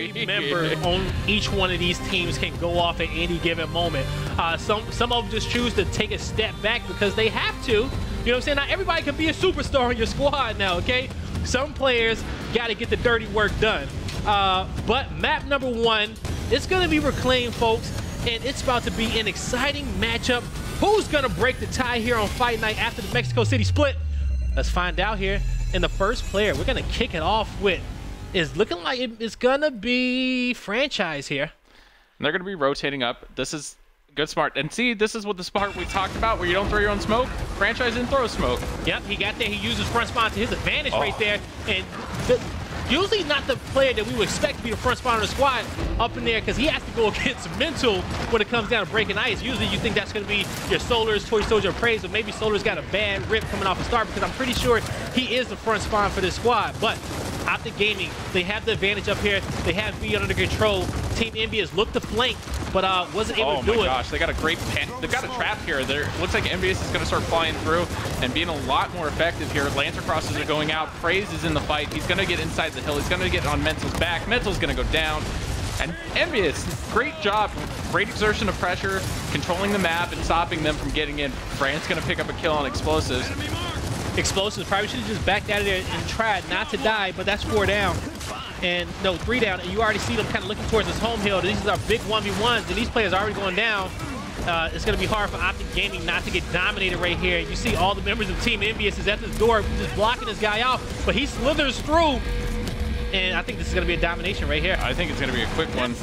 every member on each one of these teams can go off at any given moment. Some of them just choose to take a step back because they have to. You know what I'm saying? Not everybody can be a superstar on your squad now, okay? Some players got to get the dirty work done. But map number 1, it's going to be reclaimed, folks, and it's about to be an exciting matchup. Who's going to break the tie here on Fight Night after the Mexico City split? Let's find out here. And the first player we're going to kick it off with is looking like it's going to be Franchise here. And they're going to be rotating up. This is good smart. And see, this is what the part we talked about where you don't throw your own smoke. Franchise didn't throw smoke. Yep, he got there. He used his front spawn to his advantage right there. And usually not the player that we would expect to be the front spawner of the squad up in there because he has to go against mental when it comes down to breaking ice. Usually you think that's going to be your Solars, Toy Soldier, Praise, but maybe Solar's got a bad rip coming off the start because I'm pretty sure he is the front spawn for this squad. But Optic Gaming, they have the advantage up here. They have B under control. Team EnVyUs looked to flank, but wasn't able to do it. Oh my gosh, they got a great they've got a trap here. Looks like EnVyUs is going to start flying through and being a lot more effective here. Lancer crosses are going out. Praise is in the fight. He's going to get inside the hill. He's going to get on Mental's back. Mental's going to go down. And EnVyUs, great job. Great exertion of pressure, controlling the map and stopping them from getting in. Brand's going to pick up a kill on Explosives. Explosives probably should have just backed out of there and tried not to die, but that's 4 down. And no, 3 down. And you already see them kind of looking towards this home hill. These are big 1v1s, and these players are already going down. It's going to be hard for Optic Gaming not to get dominated right here. You see all the members of Team EnVyUs is at the door just blocking this guy out, but he slithers through. And I think this is going to be a domination right here. I think it's going to be a quick one.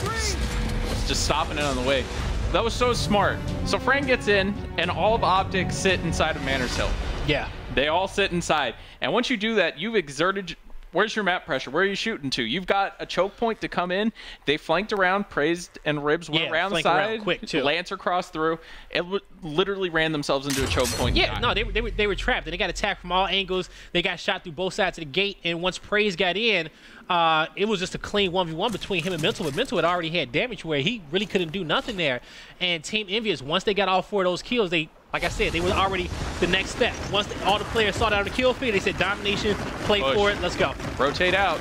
Just stopping it on the way. That was so smart. So Fran gets in, and all of Optic sit inside of Manners Hill. Yeah. They all sit inside. And once you do that, you've exerted... Where's your map pressure? Where are you shooting to? You've got a choke point to come in. They flanked around. Praised and Ribs went around the side. Quick too. Lancer crossed through. It literally ran themselves into a choke point. Yeah, no, they were trapped. They got attacked from all angles. They got shot through both sides of the gate. And once Praise got in, it was just a clean 1v1 between him and Mental. But Mental had already had damage where he really couldn't do nothing there. And Team EnVyUs, once they got all 4 of those kills, like I said, they were already the next step. Once all the players saw that on the kill feed, they said domination, play for it, let's go. Rotate out.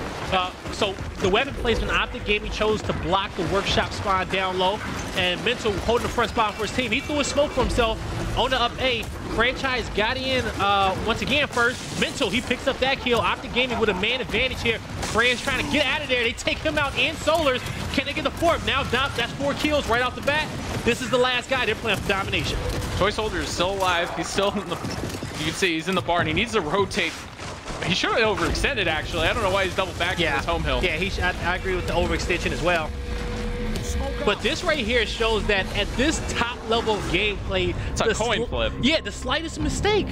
So the weapon placement, Optic Gaming chose to block the workshop spawn down low, and Mental holding the front spawn for his team. He threw a smoke for himself on the up A. Franchise got in once again first. Mental, he picks up that kill. Optic Gaming with a man advantage here. Fran's trying to get out of there. They take him out and Solars. Can they get the 4th? Now that's 4 kills right off the bat. This is the last guy. They're playing for domination. Toy Soldier is still alive. He's still in the... You can see he's in the barn. He needs to rotate. He should have overextended, actually. I don't know why he's double back to his home hill. Yeah, I agree with the overextension as well. But this right here shows that at this top level of gameplay, it's a coin flip. Yeah, the slightest mistake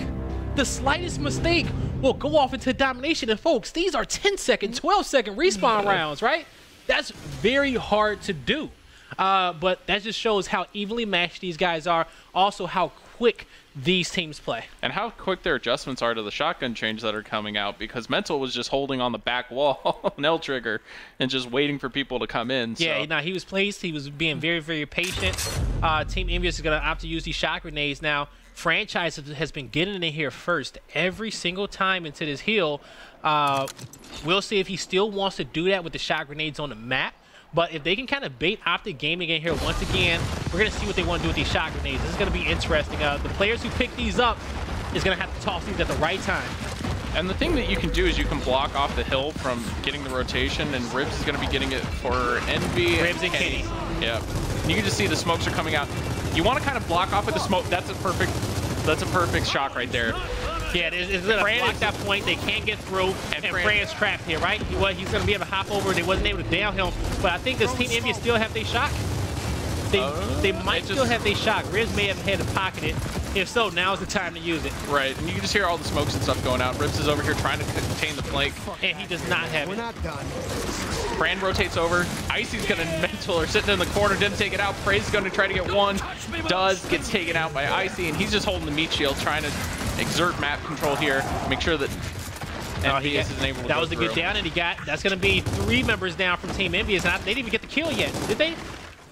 will go off into domination. And folks, these are 10-second, 12-second respawn rounds, right? That's very hard to do. But that just shows how evenly matched these guys are. Also, how quick these teams play. And how quick their adjustments are to the shotgun change that are coming out, because Mental was just holding on the back wall, an L trigger, and just waiting for people to come in. Yeah, so. no, he was placed. He was being very, very patient. Team EnVyUs is going to opt to use these shot grenades now. Franchise has been getting in here first every single time into this hill. We'll see if he still wants to do that with the shot grenades on the map. But if they can kind of bait Optic Gaming in here once again, we're going to see what they want to do with these shot grenades. This is going to be interesting. The players who pick these up is going to have to toss these at the right time. And the thing that you can do is you can block off the hill from getting the rotation, and Ribs is going to be getting it for Envy. Ribs and Kenny. Yeah. And you can just see the smokes are coming out. You want to kind of block off with the smoke. That's a perfect shot right there. Yeah, it's going to block that point. They can't get through, and Fran's trapped here, right? He's going to be able to hop over. They wasn't able to down him, but I think this Team EnVyUs still have their shot. They might still have their shot. Ribs may have had to pocket it. If so, now's the time to use it. Right, and you can just hear all the smokes and stuff going out. Ribs is over here trying to contain the flank. And he does not have it. We're not done. Fran rotates over. Icy's going to mental or sitting in the corner, didn't take it out. Praise is going to try to get one. Gets taken out by Icy, and he's just holding the meat shield, trying to exert map control here, make sure that EnVyUs isn't able to That was a good down, and that's going to be 3 members down from Team EnVyUs, and they didn't even get the kill yet, did they?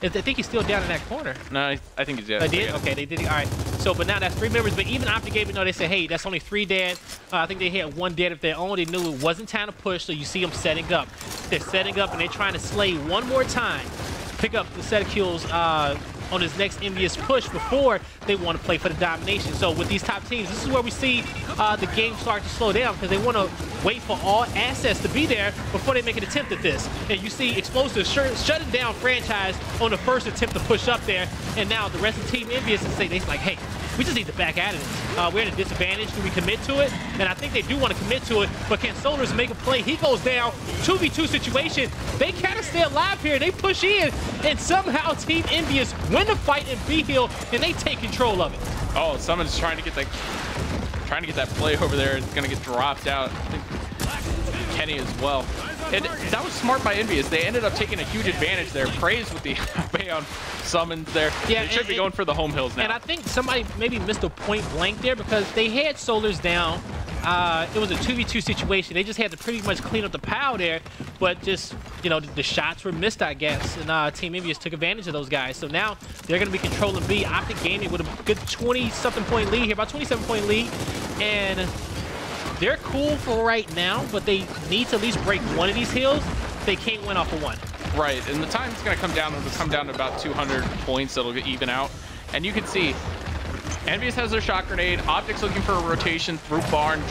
I think he's still down in that corner. No, I think he's dead. They did? Okay, they did. All right. So, but now that's 3 members. But even Optic Gaming, they said, hey, that's only 3 dead. I think they had 1 dead of their own. They knew it wasn't time to push, so you see them setting up. They're setting up and they're trying to slay one more time. Pick up the set of kills on his next EnVyUs push before they want to play for the domination. So with these top teams, this is where we see the game start to slow down because they want to wait for all assets to be there before they make an attempt at this. And you see Explosive shutting down Franchise on the first attempt to push up there. And now the rest of Team EnVyUs is saying, they're like, hey, we just need to back out of this. We're at a disadvantage. Do we commit to it? And I think they do want to commit to it, but can Solars make a play? He goes down, 2v2 situation. They kind of stay alive here. They push in, and somehow Team EnVyUs win the fight in B Hill, and they take control of it. Oh, someone's trying to get that play over there. It's going to get dropped out. I think Kenny as well. And that was smart by EnVyUs. They ended up taking a huge advantage there. Praise with the bay on summons there. Yeah, they should be going for the home hills now. And I think somebody maybe missed a point blank there because they had Solars down. It was a 2v2 situation. They just had to pretty much clean up the pile there, but just, you know, the shots were missed, I guess. And Team EnVyUs took advantage of those guys. So now they're going to be controlling B. Optic Gaming with a good 20-something point lead here, about 27-point lead. And they're cool for right now, but they need to at least break one of these hills. They can't win off of one. Right, and the time's going to come down. It'll come down to about 200 points. It'll even out. And you can see EnVyUs has their shot grenade. Optic's looking for a rotation through barn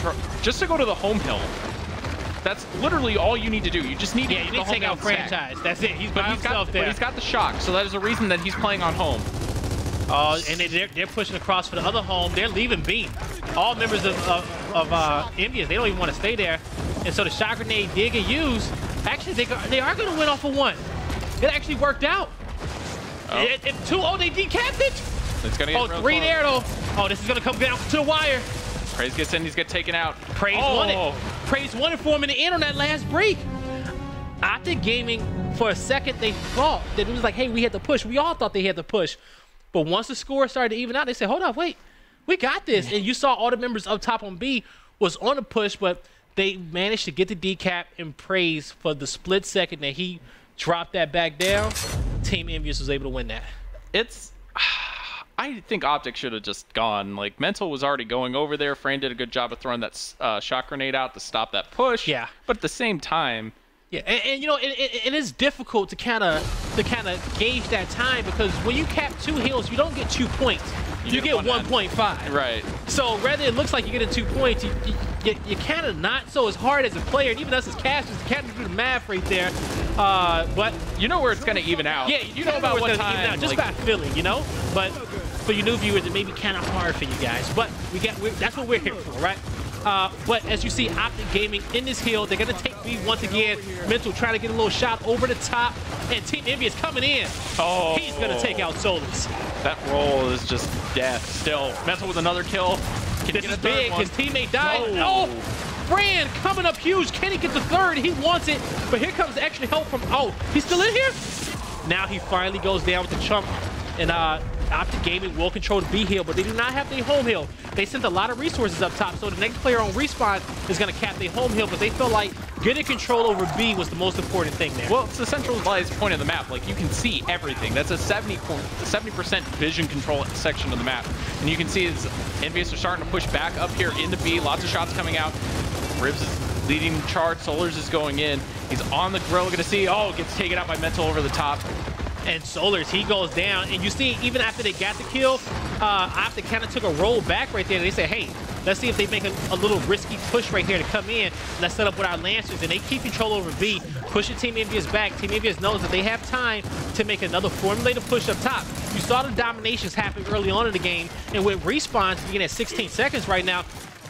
just to go to the home hill. That's literally all you need to do. You just need to take out Franchise. That's it. He's by himself there. But he's got the shock, so that is a reason that he's playing on home. And they're pushing across for the other home. They're leaving B. All members of EnVyUs, they don't even want to stay there. And so the shot grenade did get used. Actually, they are going to win off of one. It actually worked out. Oh. 2-0, they decapped it. It's gonna get 3 there, though. Oh, this is going to come down to the wire. Praise gets in, he's get taken out. Praise won it. Praise won it for him in the end on that last break. Optic Gaming, for a second, they thought that it was like, hey, we had to push. We all thought they had to push. But once the score started to even out, they said, hold on, wait, we got this. And you saw all the members up top on B was on a push, but they managed to get the decap and Praise for the split second that he dropped that back down. Team EnVyUs was able to win that. I think Optic should have just gone. Like, Mental was already going over there. Fran did a good job of throwing that shot grenade out to stop that push. Yeah. But at the same time, yeah, and you know, it is difficult to kind of gauge that time because when you cap 2 hills, you don't get 2 points. You get 1.5. Right. So rather it looks like you're getting 2 points, you kind of not. So it's hard as a player, and even us as casters, you can't do the math right there. But you know where it's going to even out. Yeah, you know about what time. Even out, just by feeling, you know. But for your new viewers, it may be kind of hard for you guys. But that's what we're here for, right? But as you see, Optic Gaming in this hill, they're going to take B once again. Mental trying to get a little shot over the top, and Team EnVyUs coming in. Oh, he's going to take out Solars. That roll is just death still. Mental with another kill. This is big. His teammate died. No! Fran coming up huge. Can he get the third? He wants it, but here comes extra help from, he's still in here? Now he finally goes down with the chunk, and Optic Gaming will control the B hill, but they do not have their home hill. They sent a lot of resources up top, so the next player on respawn is going to cap their home hill, but they felt like getting control over B was the most important thing there. Well, it's the centralized point of the map. Like, you can see everything. That's a 70% vision control section of the map. And you can see EnVyUs are starting to push back up here into B. Lots of shots coming out. Ribs is leading the charge. Solars is going in. He's on the grill. We're going to see, gets taken out by Mental over the top. And Solars, he goes down, and you see even after they got the kill, Optic kind of took a roll back right there, and they said, hey, let's see if they make a little risky push right here to come in. Let's set up with our Lancers, and they keep control over B, pushing Team EnVyUs back. Team EnVyUs knows that they have time to make another formulated push up top. You saw the dominations happen early on in the game, and with respawns being at 16 seconds right now,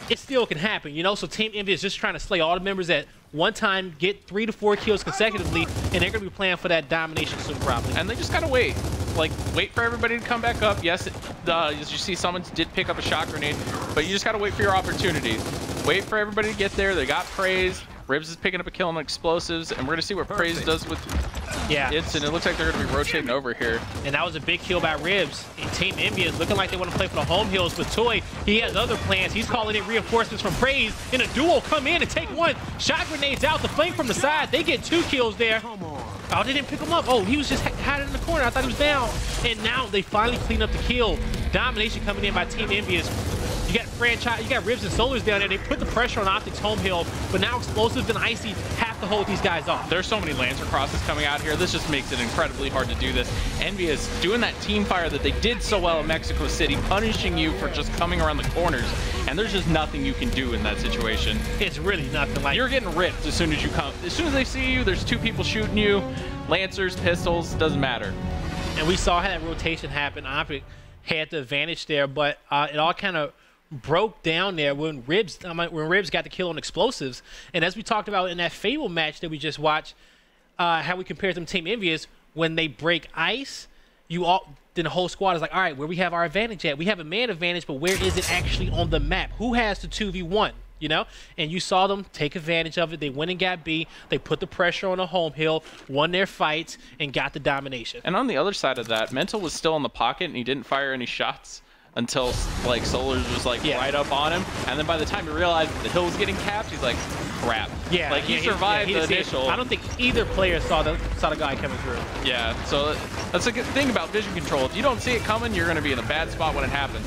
it still can happen, you know? So Team EnVyUs is just trying to slay all the members at one time, get 3 to 4 kills consecutively, and they're going to be playing for that domination soon, probably. And they just got to wait. Like, wait for everybody to come back up. Yes, as you see, someone did pick up a shot grenade, but you just got to wait for your opportunity. Wait for everybody to get there. They got Praise. Ribs is picking up a kill on explosives, and we're going to see what Praise does with it, and it looks like they're going to be rotating over here. And that was a big kill by Ribs. And Team EnVyUs looking like they want to play for the home hills with Toy. He has other plans. He's calling in reinforcements from Praise, and a duo come in and take one. Shot grenades out, the flank from the side. They get 2 kills there. Oh, they didn't pick him up. Oh, he was just hiding in the corner. I thought he was down. And now they finally clean up the kill. Domination coming in by Team EnVyUs. You got franchise, you got Ribs and Solars down there. They put the pressure on Optic's home hill, but now Explosives and Icy have to hold these guys off. There's so many Lancer crosses coming out here. This just makes it incredibly hard to do this. EnVyUs doing that team fire that they did so well in Mexico City, punishing you for just coming around the corners, and there's just nothing you can do in that situation. It's really nothing. Like, you're getting ripped as soon as you come. As soon as they see you, there's 2 people shooting you. Lancers, pistols, doesn't matter. And we saw how that rotation happened. Optic had the advantage there, but it all kind of broke down there when Ribs got the kill on Explosives. And as we talked about in that Fable match that we just watched, how we compared them to Team EnVyUs, when they break ice, then the whole squad is like, all right, where we have our advantage at? We have a man advantage, but where is it actually on the map? Who has the 2v1? You know, and you saw them take advantage of it. They went and got B. They put the pressure on the home hill, won their fights, and got the domination. And on the other side of that, Mental was still in the pocket, and he didn't fire any shots until like Solars was like right up on him. And then by the time he realized the hill was getting capped, he's like, crap. Yeah, like he survived the initial. I don't think either player saw the guy coming through. Yeah, so that's a good thing about vision control. If you don't see it coming, you're going to be in a bad spot when it happens.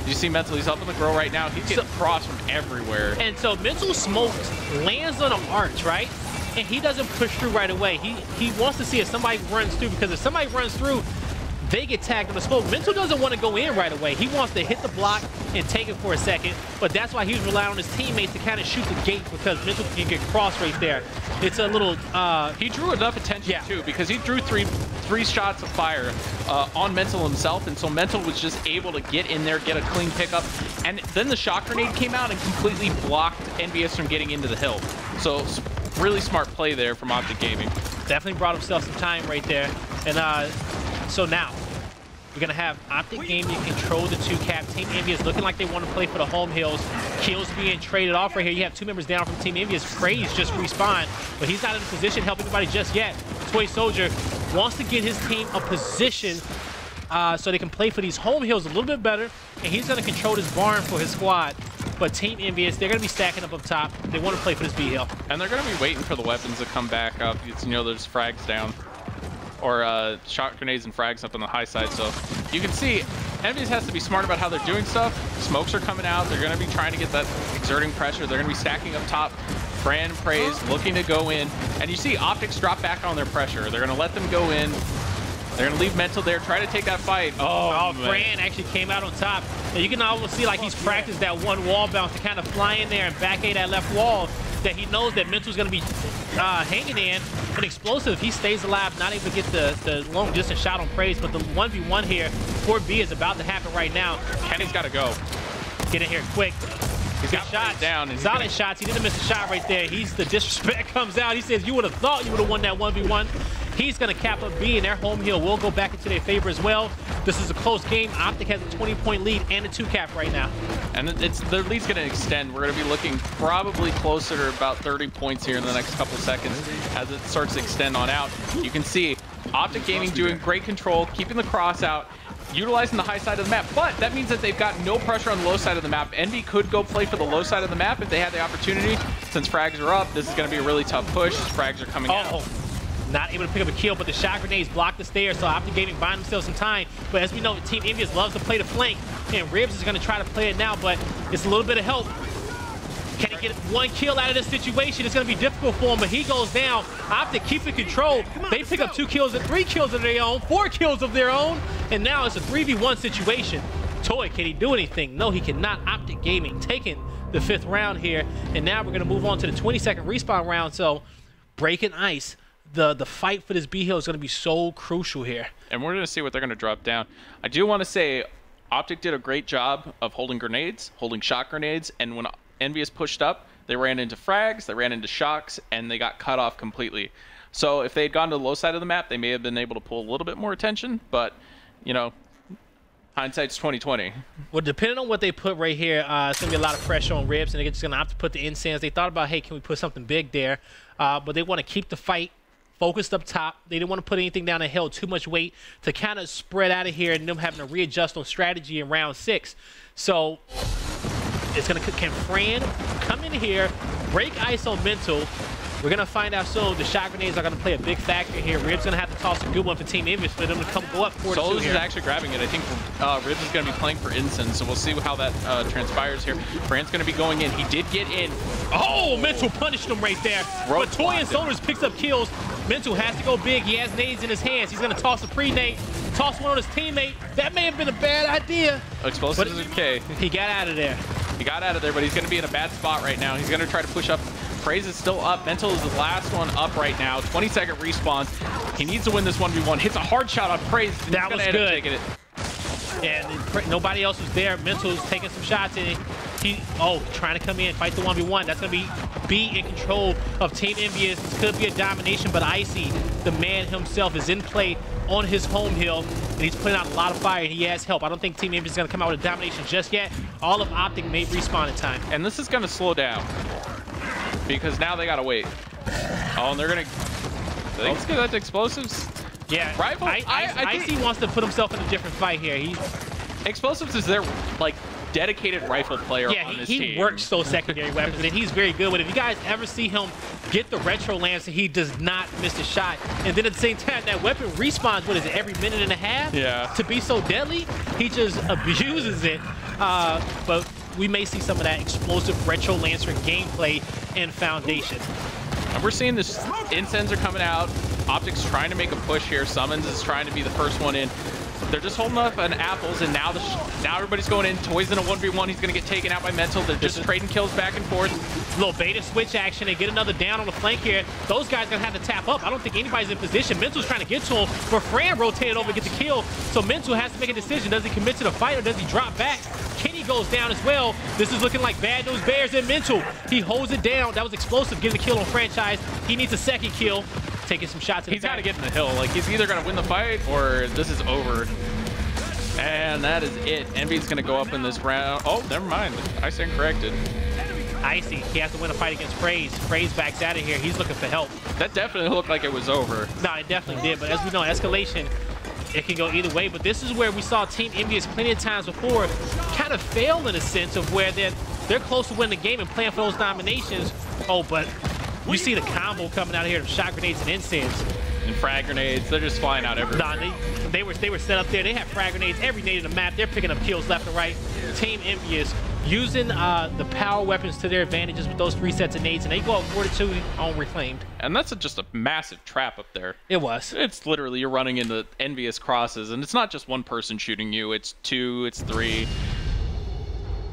You see Mental, he's up in the grill right now. He's getting crossed from everywhere. And so Mental smokes, lands on an arch, right? And he doesn't push through right away. He wants to see if somebody runs through, because if somebody runs through, they get tagged on the smoke. Mental doesn't want to go in right away. He wants to hit the block and take it for a second, but that's why he's relying on his teammates to kind of shoot the gate, because Mental can get cross right there. It's a little... he drew enough attention, too, because he drew three shots of fire on Mental himself, and so Mental was just able to get in there, get a clean pickup, and then the shock grenade came out and completely blocked EnVyUs from getting into the hill. So really smart play there from Optic Gaming. Definitely brought himself some time right there. And so now we're gonna have Optic Gaming control the 2-cap. Team EnVyUs looking like they want to play for the home hills. Kills being traded off right here. You have 2 members down from Team EnVyUs. Craze just respawned, but he's not in a position to help anybody just yet. Toy Soldier wants to get his team a position so they can play for these home hills a little bit better, and he's gonna control this barn for his squad. But Team EnVyUs, they're gonna be stacking up top. They want to play for this B hill, and they're gonna be waiting for the weapons to come back up. You know, there's frags down, or shot grenades and frags up on the high side. So you can see EnVyUs has to be smart about how they're doing stuff. Smokes are coming out. They're going to be trying to get that exerting pressure. They're going to be stacking up top. Fran and Praise looking to go in. And you see Optics drop back on their pressure. They're going to let them go in. They're going to leave Mental there, try to take that fight. Oh, Fran actually came out on top. And you can almost see like he's practiced that one wall bounce to kind of fly in there and back that left wall that he knows that Mental's going to be hanging in. An Explosive, he stays alive, not able to get the long distance shot on Praise, but the 1v1 here for B is about to happen right now. Kenny's got to go. Get in here quick. He's got shots down. And solid shots. He didn't miss a shot right there. The disrespect comes out. He says, you would have thought you would have won that 1v1. He's going to cap up B, and their home hill will go back into their favor as well. This is a close game. Optic has a 20-point lead and a 2-cap right now. And their lead's going to extend. We're going to be looking probably closer to about 30 points here in the next couple seconds as it starts to extend on out. You can see Optic Gaming doing great control, keeping the cross out, utilizing the high side of the map, but that means that they've got no pressure on the low side of the map. Envy could go play for the low side of the map if they had the opportunity. Since frags are up, this is going to be a really tough push. Frags are coming out. Not able to pick up a kill, but the shot grenades block the stairs, so Optic Gaming buying themselves some time. But as we know, Team EnVyUs loves to play the flank, and Ribs is going to try to play it now, but it's a little bit of help. Can he get 1 kill out of this situation? It's going to be difficult for him, but he goes down. Optic keeping control. They pick up 2 kills and 3 kills of their own, 4 kills of their own, and now it's a 3v1 situation. Toy, can he do anything? No, he cannot. Optic Gaming taking the 5th round here, and now we're going to move on to the 20-second respawn round, so breaking ice. The fight for this B hill is going to be so crucial here. And we're going to see what they're going to drop down. I do want to say Optic did a great job of holding grenades, holding shot grenades, and when EnVyUs pushed up, they ran into frags, they ran into shocks, and they got cut off completely. So if they had gone to the low side of the map, they may have been able to pull a little bit more attention, but, you know, hindsight's 20/20. Well, depending on what they put right here, it's going to be a lot of pressure on Ribs, and they're just going to have to put the incense. They thought about, hey, can we put something big there? But they want to keep the fight focused up top. They didn't want to put anything down the hill, too much weight to kind of spread out of here and them having to readjust on strategy in round 6. So it's going to, can Fran come in here, break ice on Mental? We're going to find out soon. The shot grenades are going to play a big factor here. Rib's going to have to toss a good one for Team EnVyUs for them to go up 4-2 Solus here. is actually grabbing it. I think Ribs is going to be playing for Incense, so we'll see how that transpires here. Brand's going to be going in. He did get in. Oh, Mental punished him right there. But Toy and Solars picks up kills. Mental has to go big. He has nades in his hands. He's going to toss a pre-nade, toss one on his teammate. That may have been a bad idea. Explosives is okay. He got out of there. He got out of there, but he's going to be in a bad spot right now. He's going to try to push up. Praise is still up. Mental is the last one up right now. 20-second respawns. He needs to win this 1v1. Hits a hard shot on Praise. That was good. Taking it. And nobody else was there. Mental's taking some shots, and he trying to come in, fight the 1v1. That's going to be in control of Team EnVyUs. This could be a domination, but Icy, the man himself, is in play on his home hill, and he's putting out a lot of fire, and he has help. I don't think Team EnVyUs is going to come out with a domination just yet. All of Optic made respawn in time. And this is going to slow down, because now they got to wait. Oh, and they're going to... Let's get that to explosives. Yeah, Rifle. Icy wants to put himself in a different fight here. Explosives is their like dedicated rifle player on this team. He works those secondary weapons, and he's very good with it. If you guys ever see him get the retro lancer, he does not miss a shot. And then at the same time, that weapon respawns, what is it, every minute and a half? Yeah. To be so deadly, he just abuses it. But we may see some of that explosive retro lancer gameplay in Foundation. And we're seeing this. Incense are coming out. Optic's trying to make a push here. Summons is trying to be the first one in. They're just holding up on apples, and now everybody's going in. Toy's in a 1v1. He's going to get taken out by Mental. They're just trading kills back and forth. Little beta switch action. They get another down on the flank here. Those guys going to have to tap up. I don't think anybody's in position. Mental's trying to get to him, but Fran rotated over to get the kill. So Mental has to make a decision. Does he commit to the fight, or does he drop back? Kenny goes down as well. This is looking like Bad News Bears and Mental. He holds it down. That was explosive, getting the kill on Franchise. He needs a second kill. Taking some shots. He's got to get in the hill. Like, he's either going to win the fight or this is over. And that is it. EnVyUs going to go up in this round. Oh, never mind. I stand corrected. Icy. He has to win a fight against Praise. Praise backs out of here. He's looking for help. That definitely looked like it was over. No, it definitely did. But as we know, escalation, it can go either way. But this is where we saw Team EnVyUs plenty of times before kind of fail in a sense of where they're close to winning the game and playing for those nominations. Oh, but you see the combo coming out of here of shot grenades and incense. And frag grenades, they're just flying out everywhere. Nah, they were set up there. They have frag grenades every nade in the map. They're picking up kills left and right. Team EnVyUs using the power weapons to their advantages with those 3 sets of nades, and they go up 4-2 on reclaimed. And that's just a massive trap up there. It was. It's literally you're running into EnVyUs crosses, and it's not just one person shooting you. It's 2, it's 3.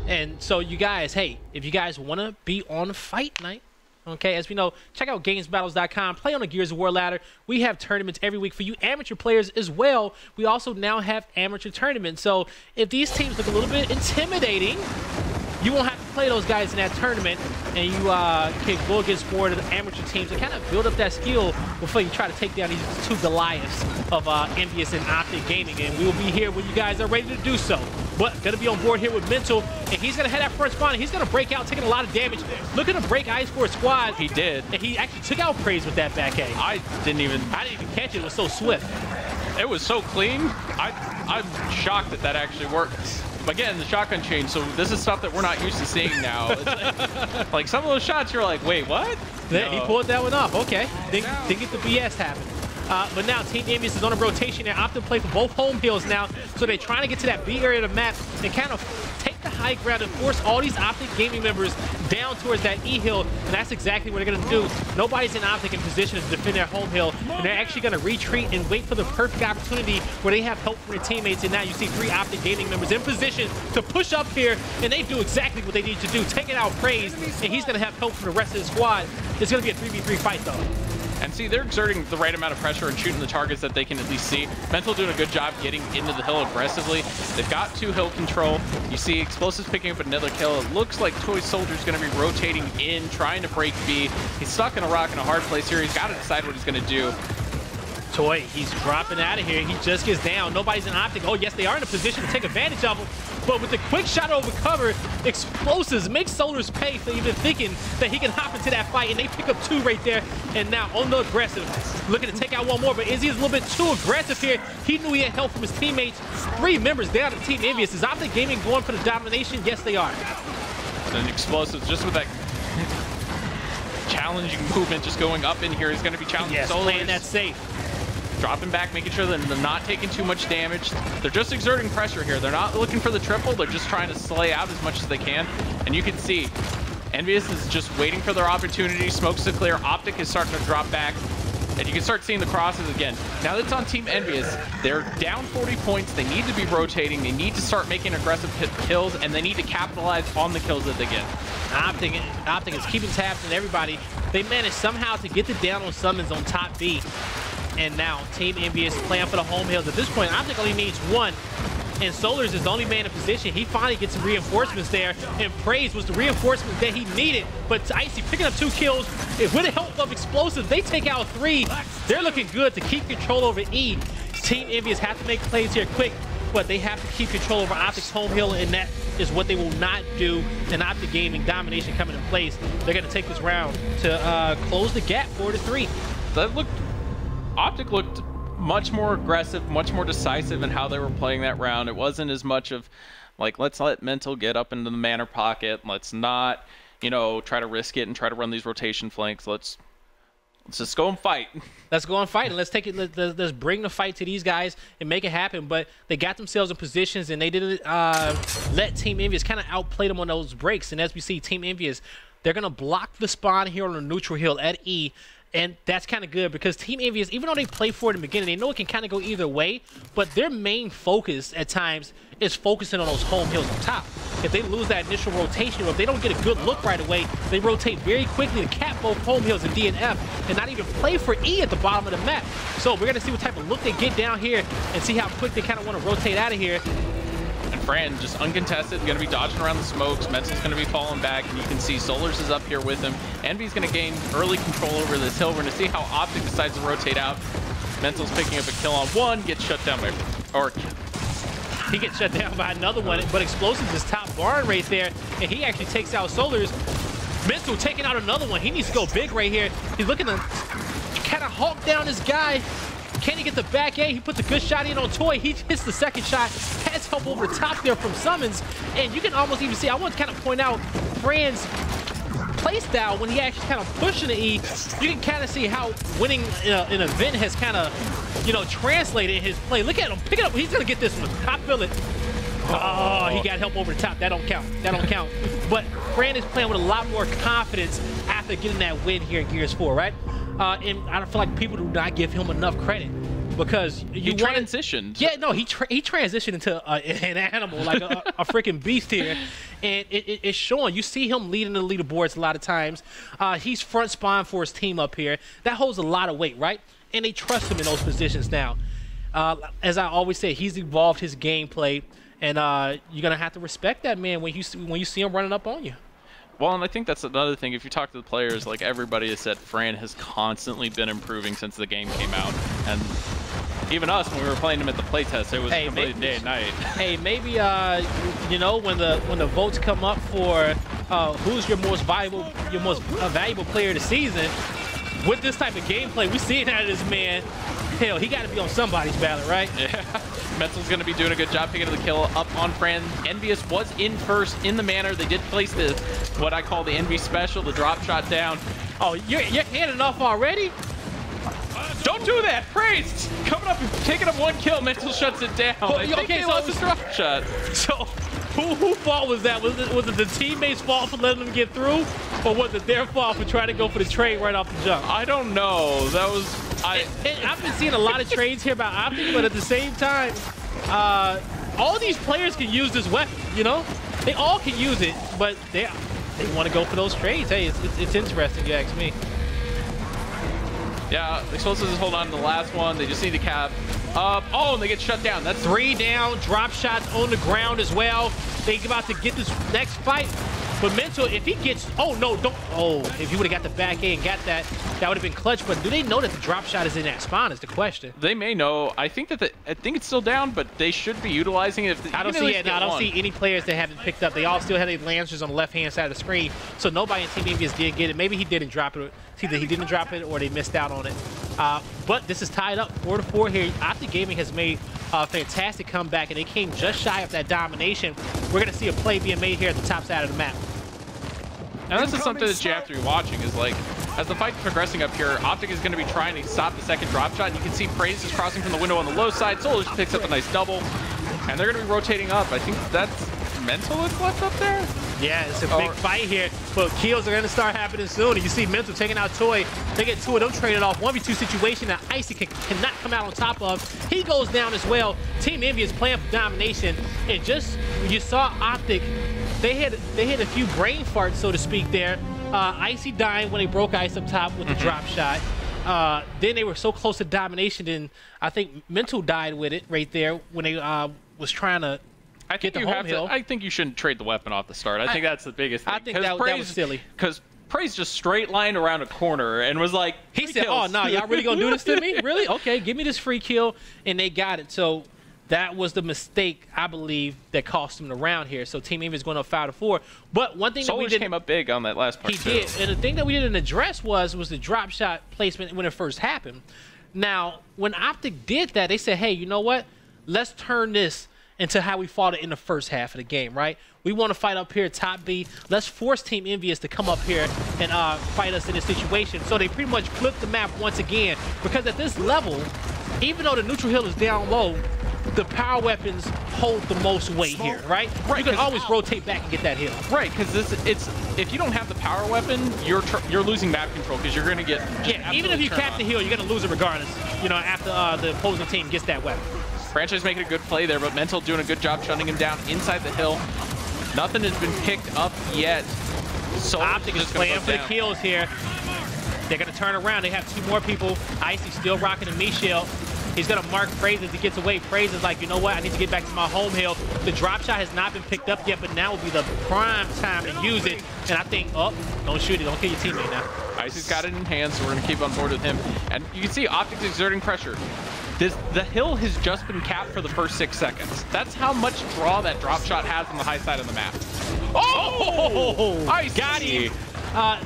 And so you guys, hey, if you guys want to be on Fight Night, okay, as we know, check out Gamebattles.com. Play on the Gears of War ladder. We have tournaments every week for you amateur players as well. We also now have amateur tournaments. So if these teams look a little bit intimidating, you won't have to play those guys in that tournament, and you can go against more of the amateur teams and kind of build up that skill before you try to take down these 2 Goliaths of EnVyUs and Optic Gaming. And we will be here when you guys are ready to do so. But going to be on board here with Mental, and he's going to head out first spawn. He's going to break out, taking a lot of damage. Looking to break Ice for squad. He did. And he actually took out Praise with that back A. I didn't even catch it. It was so swift. It was so clean. I'm shocked that actually worked. Again, the shotgun change, so this is stuff that we're not used to seeing now. It's like some of those shots, you're like, wait, what? Yeah, he pulled that one off. Okay. Didn't get the BS happen. But now Team EnVyUs is on a rotation. They're opting to play for both home hills now, so they're trying to get to that B area of the map and kind of take the high ground and force all these Optic Gaming members down towards that E hill, and that's exactly what they're going to do. Nobody's in Optic in position to defend their home hill, and they're actually going to retreat and wait for the perfect opportunity where they have help from their teammates, and now you see 3 Optic Gaming members in position to push up here, and they do exactly what they need to do, taking out Praise, and he's going to have help from the rest of the squad. It's going to be a 3v3 fight, though. And see, they're exerting the right amount of pressure and shooting the targets that they can at least see. Mental doing a good job getting into the hill aggressively. They've got 2 hill control. You see Explosives picking up another kill. It looks like Toy Soldier's going to be rotating in, trying to break B. He's stuck in a rock in a hard place here. He's got to decide what he's going to do. Toy, he's dropping out of here. He just gets down. Nobody's in Optic. Oh, yes, they are in a position to take advantage of him. But with the quick shot over cover, Explosives make Solars pay for even thinking that he can hop into that fight. And they pick up 2 right there. And now on the aggressive, looking to take out 1 more. But Izzy is a little bit too aggressive here. He knew he had help from his teammates. 3 members down to Team EnVyUs. Is Optic Gaming going for the domination? Yes, they are. And Explosives just with that challenging movement just going up in here is going to be challenging. Yes, playing that safe. Dropping back, making sure that they're not taking too much damage. They're just exerting pressure here. They're not looking for the triple. They're just trying to slay out as much as they can. And you can see EnVyUs is just waiting for their opportunity. Smokes to clear. Optic is starting to drop back. And you can start seeing the crosses again. Now that it's on Team EnVyUs, they're down 40 points. They need to be rotating. They need to start making aggressive kills, and they need to capitalize on the kills that they get. Optic is keeping tabs on everybody. They managed somehow to get the down on summons on top B. And now Team EnVyUs playing for the home hills. At this point, Optic only needs one. And Solars is the only man in position. He finally gets some reinforcements there, and Praise was the reinforcement that he needed. But Icy picking up 2 kills, with the help of Explosives, they take out 3. They're looking good to keep control over E. Team EnVyUs have to make plays here quick, but they have to keep control over Optic's home hill, and that is what they will not do. And Optic Gaming domination coming in place. They're going to take this round to close the gap 4-3. Optic looked much more aggressive, much more decisive in how they were playing that round. It wasn't as much of like, let's let Mental get up into the manor pocket. Let's not, you know, try to risk it and try to run these rotation flanks. Let's just go and fight. Let's go and fight, and let's take it. Let's bring the fight to these guys and make it happen. But they got themselves in positions, and they didn't let Team EnVyUs kind of outplay them on those breaks. And as we see, Team EnVyUs, they're gonna block the spawn here on the neutral hill at E. And that's kind of good because Team EnVyUs, even though they play for it in the beginning, they know it can kind of go either way, but their main focus at times is focusing on those home hills on top. If they lose that initial rotation, or if they don't get a good look right away, they rotate very quickly to cap both home hills and D and F, and not even play for E at the bottom of the map. So we're going to see what type of look they get down here and see how quick they kind of want to rotate out of here. And Fran, just uncontested, going to be dodging around the smokes. Mental's going to be falling back, and you can see Solars is up here with him. EnVy's going to gain early control over this hill. We're going to see how Optic decides to rotate out. Mental's picking up a kill on one, gets shut down by, or he gets shut down by another one, but Explosives is top barn right there, and he actually takes out Solars. Mental taking out another one. He needs to go big right here. He's looking to kind of hawk down this guy. Can he get the back A? He puts a good shot in on Toy. He hits the second shot. Has help over the top there from Summons. And you can almost even see, I want to kind of point out Fran's play style when he actually kind of pushing the E. You can kind of see how winning an event has kind of, you know, translated in his play. Look at him, pick it up. He's going to get this one. I feel it. Oh, he got help over the top. That don't count. That don't count. But Fran is playing with a lot more confidence after getting that win here in Gears 4, right? And I don't feel like people do not give him enough credit because he transitioned. Yeah, no, he transitioned into an animal, like a freaking beast here, and it's showing. You see him leading the leaderboards a lot of times. He's front spawn for his team up here. That holds a lot of weight, right? And they trust him in those positions now. As I always say, he's evolved his gameplay, and you're gonna have to respect that man when you see him running up on you. Well, and I think that's another thing. If you talk to the players, like everybody has said, Fran has constantly been improving since the game came out. And even us, when we were playing him at the playtest, it was completely day and night. Hey, maybe you know, when the votes come up for who's your most valuable player of the season, with this type of gameplay, we see it out of this man. Hell, he got to be on somebody's ballot, right? Yeah. Mental's going to be doing a good job picking up the kill up on Fran. EnVyUs was in first in the manor. They did place the, what I call the Envy special, the drop shot down. Oh, you're handing off already? Don't do that! Praise! Coming up and taking up one kill, Mental shuts it down. Oh, okay, so it's a drop shot. So, whose fault was that? Was it the teammates' fault for letting them get through? Or was it their fault for trying to go for the trade right off the jump? I don't know. That was... And I've been seeing a lot of trades here about Optic, but at the same time, all these players can use this weapon, you know? They all can use it, but they want to go for those trades. Hey, it's interesting, you ask me. Yeah, Explosives is holding on to the last one. They just need to cap up. Oh, and they get shut down. That's 3 down, drop shots on the ground as well. They about to get this next fight. But Mental, if he gets, oh no, don't, oh, if he would have got the back A and got that, that would have been clutch. But do they know that the drop shot is in that spawn is the question. They may know. I think that I think it's still down, but they should be utilizing it. I don't see it. I don't see any players that haven't picked up. They all still have their lancers on the left-hand side of the screen. So nobody in Team EnVyUs did get it. Maybe he didn't drop it. It's either he didn't drop it or they missed out on it. But this is tied up 4-4 here. Optic Gaming has made a fantastic comeback, and they came just shy of that domination. We're going to see a play being made here at the top side of the map. And this is something that you have to be watching is like, as the fight's progressing up here, Optic is going to be trying to stop the second drop shot. And you can see Praise is crossing from the window on the low side. Solar just picks up a nice double. And they're going to be rotating up. I think that's Mental is left up there. Yeah, it's a big fight here, but kills are going to start happening soon. You see Mental taking out Toy. They get two of them traded off. 1v2 situation that Icy cannot come out on top of. He goes down as well. Team EnVyUs playing for domination. And just, you saw Optic, they had a few brain farts, so to speak, there. Icy dying when they broke Ice up top with the drop shot. Then they were so close to domination, and I think Mental died with it right there when they was trying to get the home hill. I think you shouldn't trade the weapon off the start. I think that's the biggest thing. I think that was silly. Because Praise just straight lined around a corner and was like, he said, oh, no, y'all really going to do this to me? Really? Okay, give me this free kill. And they got it. So that was the mistake, I believe, that cost him the round here. So Team EnVyUs is going to 5-4. But one thing that we came up big on that last part. He did. And the thing that we didn't address was the drop shot placement when it first happened. Now, when Optic did that, they said, hey, you know what? Let's turn this into how we fought it in the first half of the game, right? We want to fight up here top B. Let's force Team EnVyUs to come up here and fight us in this situation. So they pretty much flipped the map once again, because at this level, even though the neutral hill is down low, the power weapons hold the most weight here, right? You can always rotate back and get that hill. Right, because if you don't have the power weapon, you're losing map control, because you're going to get even if you cap the hill, you're going to lose it regardless. You know, after the opposing team gets that weapon. Franchise making a good play there, but Mental doing a good job shutting him down inside the hill. Nothing has been picked up yet. So Optic is playing for the kills here. They're going to turn around. They have two more people. Icy still rocking the meat shield. He's going to mark Praise as he gets away. Praise is like, you know what? I need to get back to my home hill. The drop shot has not been picked up yet, but now will be the prime time to use it. And I think, oh, don't shoot it. Don't kill your teammate now. Icy's got it in hand, so we're going to keep on board with him. And you can see Optic's exerting pressure. The hill has just been capped for the first 6 seconds. That's how much draw that drop shot has on the high side of the map. Oh! I got him.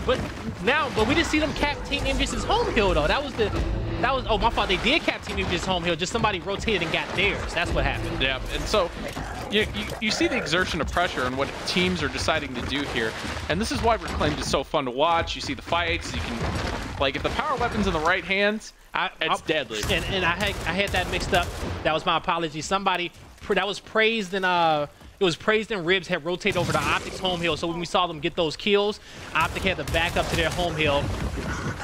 But we didn't see them cap Team EnVyUs' home hill though. That was oh, my fault. They did cap Team EnVyUs' home hill. Just somebody rotated and got theirs. That's what happened. Yeah, and so you see the exertion of pressure and what teams are deciding to do here. And this is why Reclaimed is so fun to watch. You see the fights. You can, like, if the power weapon's in the right hands, it's deadly. And I had that mixed up. That was my apology. Somebody that was praised and it was praised and Ribs had rotated over to Optic's home hill. So when we saw them get those kills, Optic had to back up to their home hill.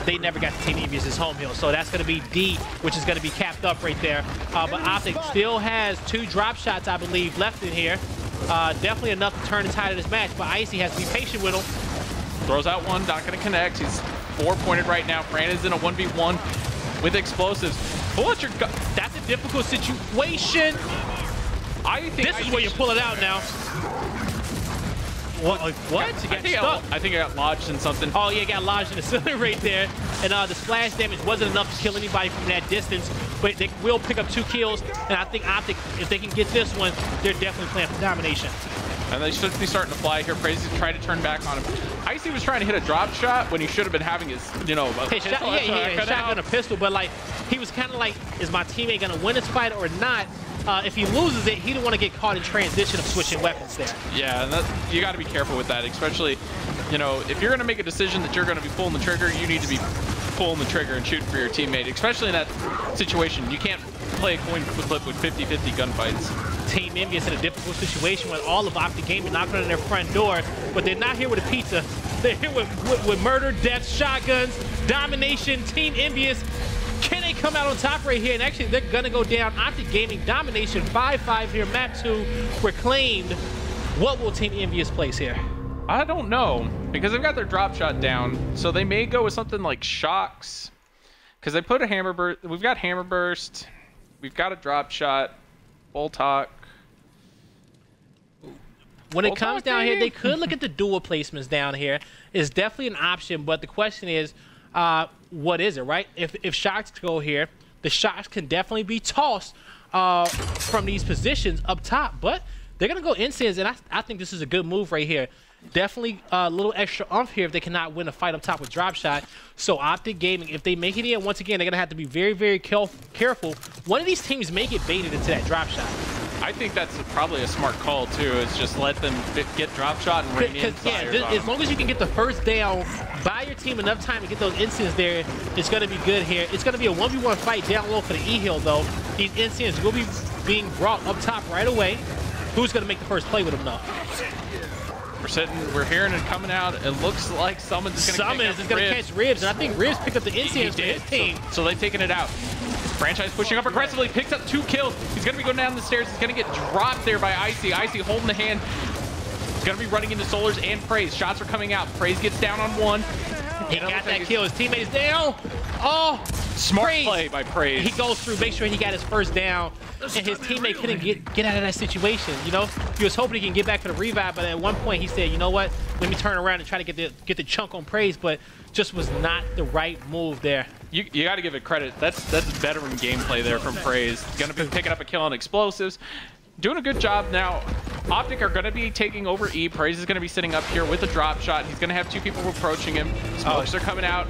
They never got to Team EnVyUs' home hill. So that's going to be D, which is going to be capped up right there. But Optic still has 2 drop shots, I believe, left in here. Definitely enough to turn the tide of this match. But Icy has to be patient with him. Throws out one, not going to connect. He's 4-pointed right now. Fran is in a 1v1 with explosives. Pull out your gun. That's a difficult situation. This is where you pull it out now. What? I think I got lodged in something. Oh, yeah, got lodged in the ceiling right there. And the splash damage wasn't enough to kill anybody from that distance. But they will pick up 2 kills. And I think Optic, if they can get this one, they're definitely playing for domination. And they should be starting to fly here. Praise is trying to turn back on him. Icy was trying to hit a drop shot when he should have been having his, shotgun a pistol. But, like, he was kind of like, is my teammate going to win this fight or not? If he loses it, he didn't want to get caught in transition of switching weapons there. Yeah, and you got to be careful with that, especially, you know, if you're going to make a decision that you're going to be pulling the trigger, you need to be pulling the trigger and shooting for your teammate, especially in that situation. You can't play a coin flip with 50-50 gunfights. Team EnVyUs in a difficult situation with all of Optic Gaming knocking on their front door, but they're not here with a pizza. They're here with murder, death, shotguns, domination. Team EnVyUs, can they come out on top right here? And actually, they're going to go down. Optic Gaming domination 5-5 here. Map 2 Reclaimed. What will Team EnVyUs place here? I don't know, because they've got their drop shot down, so they may go with something like shocks, because they put a hammer burst. We've got hammer burst. We've got a drop shot. Boltok. When it comes down here, they could look at the dual placements down here. It's definitely an option, but the question is, what is it, right? If shots go here, the shots can definitely be tossed from these positions up top, but they're going to go incense, and I think this is a good move right here. Definitely a little extra oomph here if they cannot win a fight up top with drop shot. So Optic Gaming, if they make it in, once again, they're going to have to be very, very careful. One of these teams may get baited into that drop shot. I think that's probably a smart call too. Is just let them get drop shot and rain in fires on as long as you can get the first down, buy your team enough time to get those instants there, it's going to be good here. It's going to be a 1v1 fight down low for the E-Hill though. These instants will be being brought up top right away. Who's going to make the first play with them though? We're hearing it coming out. It looks like Summons is going to catch Ribs, and I think Ribs picked up the instants for his team. So they've taken it out. Franchise pushing up aggressively, picks up 2 kills. He's going to be going down the stairs. He's going to get dropped there by Icy. Icy holding the hand. He's going to be running into Solars and Praise. Shots are coming out. Praise gets down on 1. He got that kill. His teammate's down. Oh, smart play by Praise. He goes through, make sure he got his first down, and his teammate couldn't get out of that situation. You know, he was hoping he can get back for the revive, but at one point he said, you know what, let me turn around and try to get the chunk on Praise, but just was not the right move there. You got to give it credit. That's veteran gameplay there from Praise. Gonna be picking up a kill on explosives. Doing a good job now. Optic are going to be taking over E. Praise is going to be sitting up here with a drop shot. He's going to have 2 people approaching him. Smokes are coming out.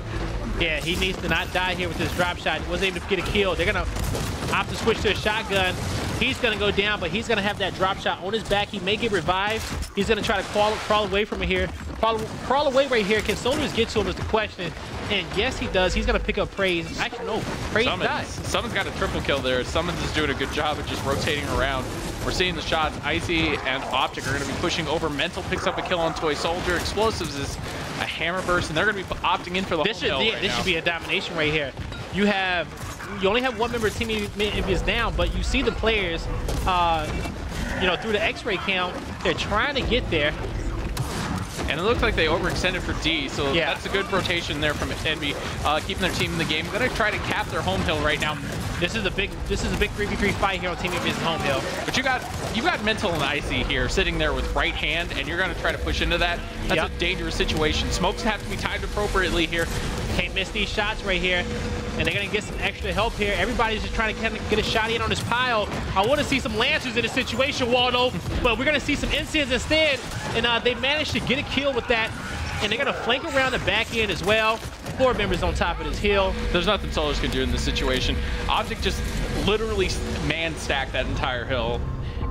Yeah, he needs to not die here with this drop shot. He wasn't able to get a kill. They're going to opt to switch to a shotgun. He's going to go down, but he's going to have that drop shot on his back. He may get revived. He's going to try to crawl away from here. Crawl away right here. Can Solars get to him is the question. And yes, he does. He's going to pick up Praise. Actually, no. Praise died. Summons got a triple kill there. Summons is doing a good job of just rotating around. We're seeing the shots. Icy and Optic are going to be pushing over. Mental picks up a kill on Toy Soldier. Explosives is a hammer burst, and they're going to be opting in for the home hill right now. This should be a domination right here. You only have 1 member of Team EnVyUs down, but you see the players, you know, through the X-ray count, they're trying to get there. And it looks like they overextended for D, so yeah, that's a good rotation there from Envy, keeping their team in the game. Gonna try to cap their home hill right now. This is a big 3v3 fight here on Team EnVyUs home hill. But you got Mental and Icy here sitting there with right hand, and you're gonna try to push into that. That's a dangerous situation. Smokes have to be timed appropriately here. Can't miss these shots right here. And they're going to get some extra help here. Everybody's just trying to kind of get a shot in on this pile. I want to see some Lancers in this situation, Waldo, but we're going to see some Incense instead. And they managed to get a kill with that. And they're going to flank around the back end as well. 4 members on top of this hill. There's nothing Solars can do in this situation. Optic just literally man-stacked that entire hill.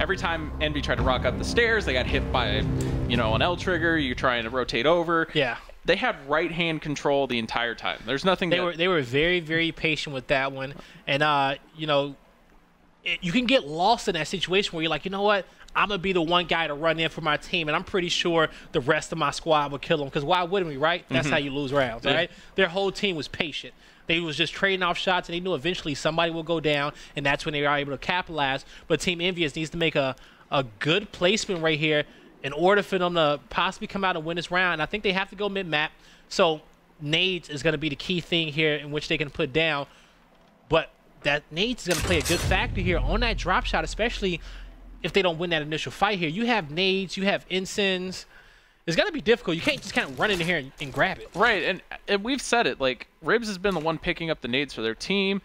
Every time Envy tried to rock up the stairs, they got hit by, you know, an L trigger. You're trying to rotate over. Yeah. They had right-hand control the entire time. There's nothing. They were very, very patient with that one, and you know, you can get lost in that situation where you're like, you know what, I'm gonna be the one guy to run in for my team, and I'm pretty sure the rest of my squad will kill them. Because why wouldn't we, right? That's how you lose rounds, right? Their whole team was patient. They was just trading off shots, and they knew eventually somebody will go down, and that's when they were able to capitalize. But Team EnVyUs needs to make a good placement right here in order for them to possibly come out and win this round. And I think they have to go mid-map. So nades is going to be the key thing here in which they can put down. But that nades is going to play a good factor here on that drop shot, especially if they don't win that initial fight here. You have nades, you have ensigns. It's going to be difficult. You can't just kind of run in here and grab it. Right, and we've said it, like, Ribs has been the one picking up the nades for their team.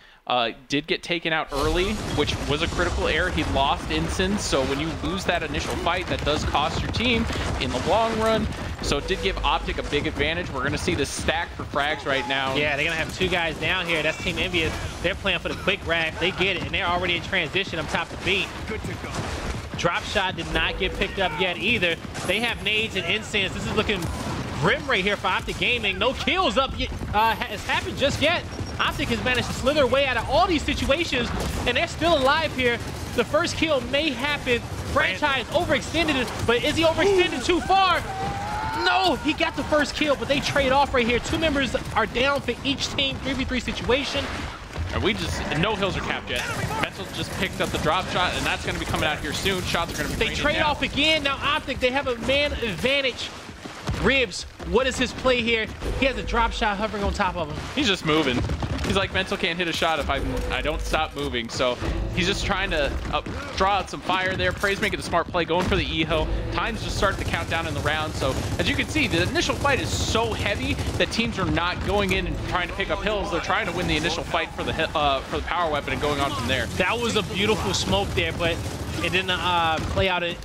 Did get taken out early, which was a critical error. He lost ensigns, so when you lose that initial fight, that does cost your team in the long run. So it did give Optic a big advantage. We're going to see this stack for frags right now. Yeah, they're going to have 2 guys down here. That's Team EnVyUs. They're playing for the quick grab. They get it, and they're already in transition up top to B. Good to go. Drop shot did not get picked up yet either. They have nades and incense. This is looking grim right here for Optic Gaming. No kills up yet, has happened just yet. Optic has managed to slither away out of all these situations, and they're still alive here. The first kill may happen. Franchise overextended, but is he overextended too far? No, he got the first kill, but they trade off right here. 2 members are down for each team, 3v3 situation. And no hills are capped yet. Mental just picked up the drop shot, and that's going to be coming out here soon. Shots are going to be. They trade off again. Now Optic, they have a man advantage. Ribs, what is his play here? He has a drop shot hovering on top of him. He's just moving. He's like, Mental can't hit a shot if I don't stop moving. So he's just trying to draw out some fire there. Praise making the smart play, going for the E-hill. Time's just starting to count down in the round. So as you can see, the initial fight is so heavy that teams are not going in and trying to pick up hills. They're trying to win the initial fight for the power weapon and going on from there. That was a beautiful smoke there, but it didn't play out in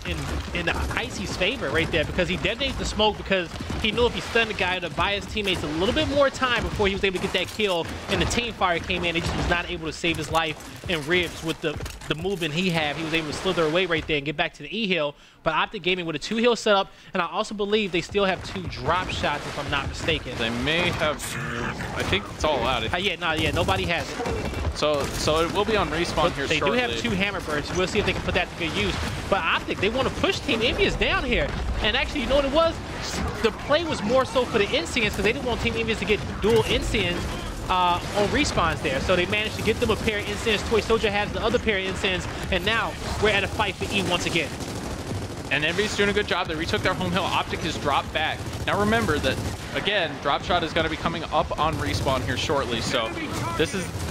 Icy's favor right there, because he detonated the smoke because he knew if he stunned the guy to buy his teammates a little bit more time before he was able to get that kill, and the team fire came in. He just was not able to save his life. And Ribs with the the movement he had. He was able to slither away right there and get back to the E-hill. But Optic Gaming with a 2-hill setup, and I also believe they still have 2 drop shots, if I'm not mistaken. They may have. I think it's all out. Yeah, nobody has it. So it will be on respawn here They shortly. do have 2 hammer birds. We'll see if they can put that to good use. But Optic, they want to push Team EnVyUs down here. And actually, you know what it was? The play was more so for the Insians because they didn't want Team EnVyUs to get dual Insians on respawns there. So they managed to get them a pair of Insians. Toy Soldier has the other pair of Insians. And now we're at a fight for E once again. And EnVyUs doing a good job. They retook their home hill. Optic has dropped back. Now remember that, again, drop shot is going to be coming up on respawn here shortly. So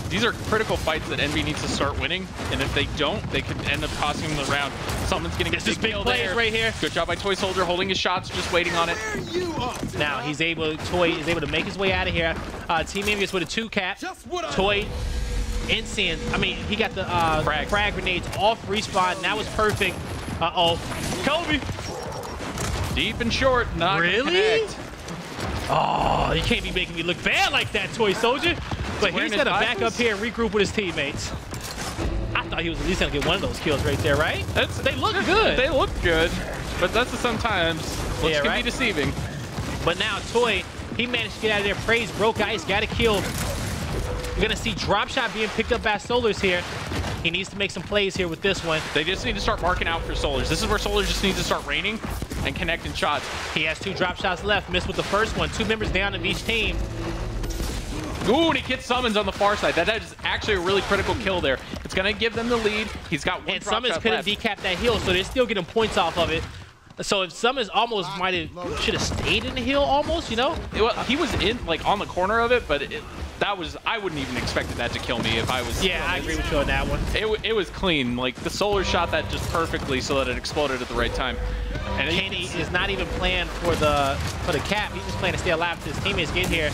these are critical fights that EnVy needs to start winning. And if they don't, they could end up costing them the round. Someone's getting a big kill there. Right here. Good job by Toy Soldier holding his shots, just waiting on it. Now Toy is able to make his way out of here. Team EnVyUs with a 2 cap. Toy, Insane. I mean, he got the frag grenades off respawn. Now it's perfect. Uh-oh. Kobe! Deep and short, not really? connect. Oh, you can't be making me look bad like that, Toy Soldier. But he's gonna back up here and regroup with his teammates. I thought he was at least gonna get one of those kills right there, right? They look good. They look good, but that's sometimes looks can be deceiving. But now Toy, he managed to get out of there. Praise broke ice, got a kill. We're gonna see drop shot being picked up by Solars here. He needs to make some plays here with this one. They just need to start marking out for Solars. This is where Solars just needs to start raining and connecting shots. He has 2 drop shots left. Missed with the first one. 2 members down of each team. Ooh, and he gets Summons on the far side. That is actually a really critical kill there. It's going to give them the lead. He's got 1 and drop Summons shot couldn't left. decap that hill, so they're still getting points off of it. So if Summons almost should have stayed in the hill almost, you know? He was in, like, on the corner of it, but I wouldn't even expected that to kill me if I was. Yeah, I agree with you on that one. It was clean. Like, the Solar shot that just perfectly so that it exploded at the right time. And Kenny is not even playing for the cap. He's just playing to stay alive until his teammates get here.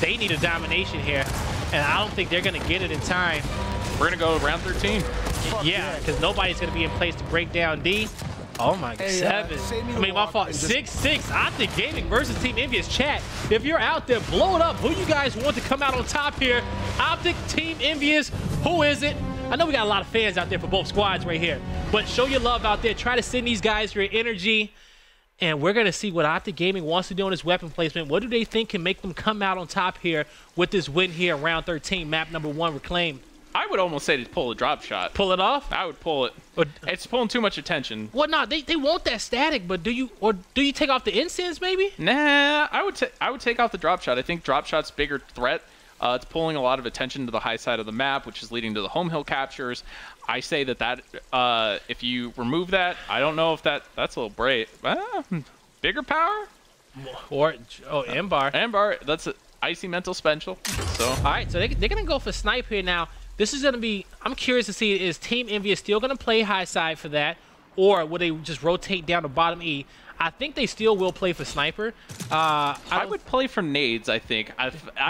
They need a domination here, and I don't think they're going to get it in time. We're going to go round 13. Yeah, because nobody's going to be in place to break down D. Oh my God, 7. I mean, my fault. 6-6. Optic Gaming versus Team EnVyUs. Chat, if you're out there, blow it up. Who you guys want to come out on top here? Optic, Team EnVyUs. Who is it? I know we got a lot of fans out there for both squads right here, but show your love out there. Try to send these guys your energy, and we're going to see what Optic Gaming wants to do on his weapon placement. What do they think can make them come out on top here with this win here, round 13, map number 1 reclaimed? I would almost say to pull a drop shot. Pull it off? I would pull it. It's pulling too much attention. Well, no, they want that static, but do you take off the incense maybe? Nah, I would take off the drop shot. I think drop shot's bigger threat. It's pulling a lot of attention to the high side of the map, which is leading to the home hill captures. I say that if you remove that, I don't know if that's a little brave. Bigger power? Or Embar. Embar, that's an icy mental special. So all right, so they're gonna go for snipe here now. This is going to be, I'm curious to see, is Team EnVyUs still going to play high side for that, or will they just rotate down to bottom E? I think they still will play for sniper. I would play for nades, I think.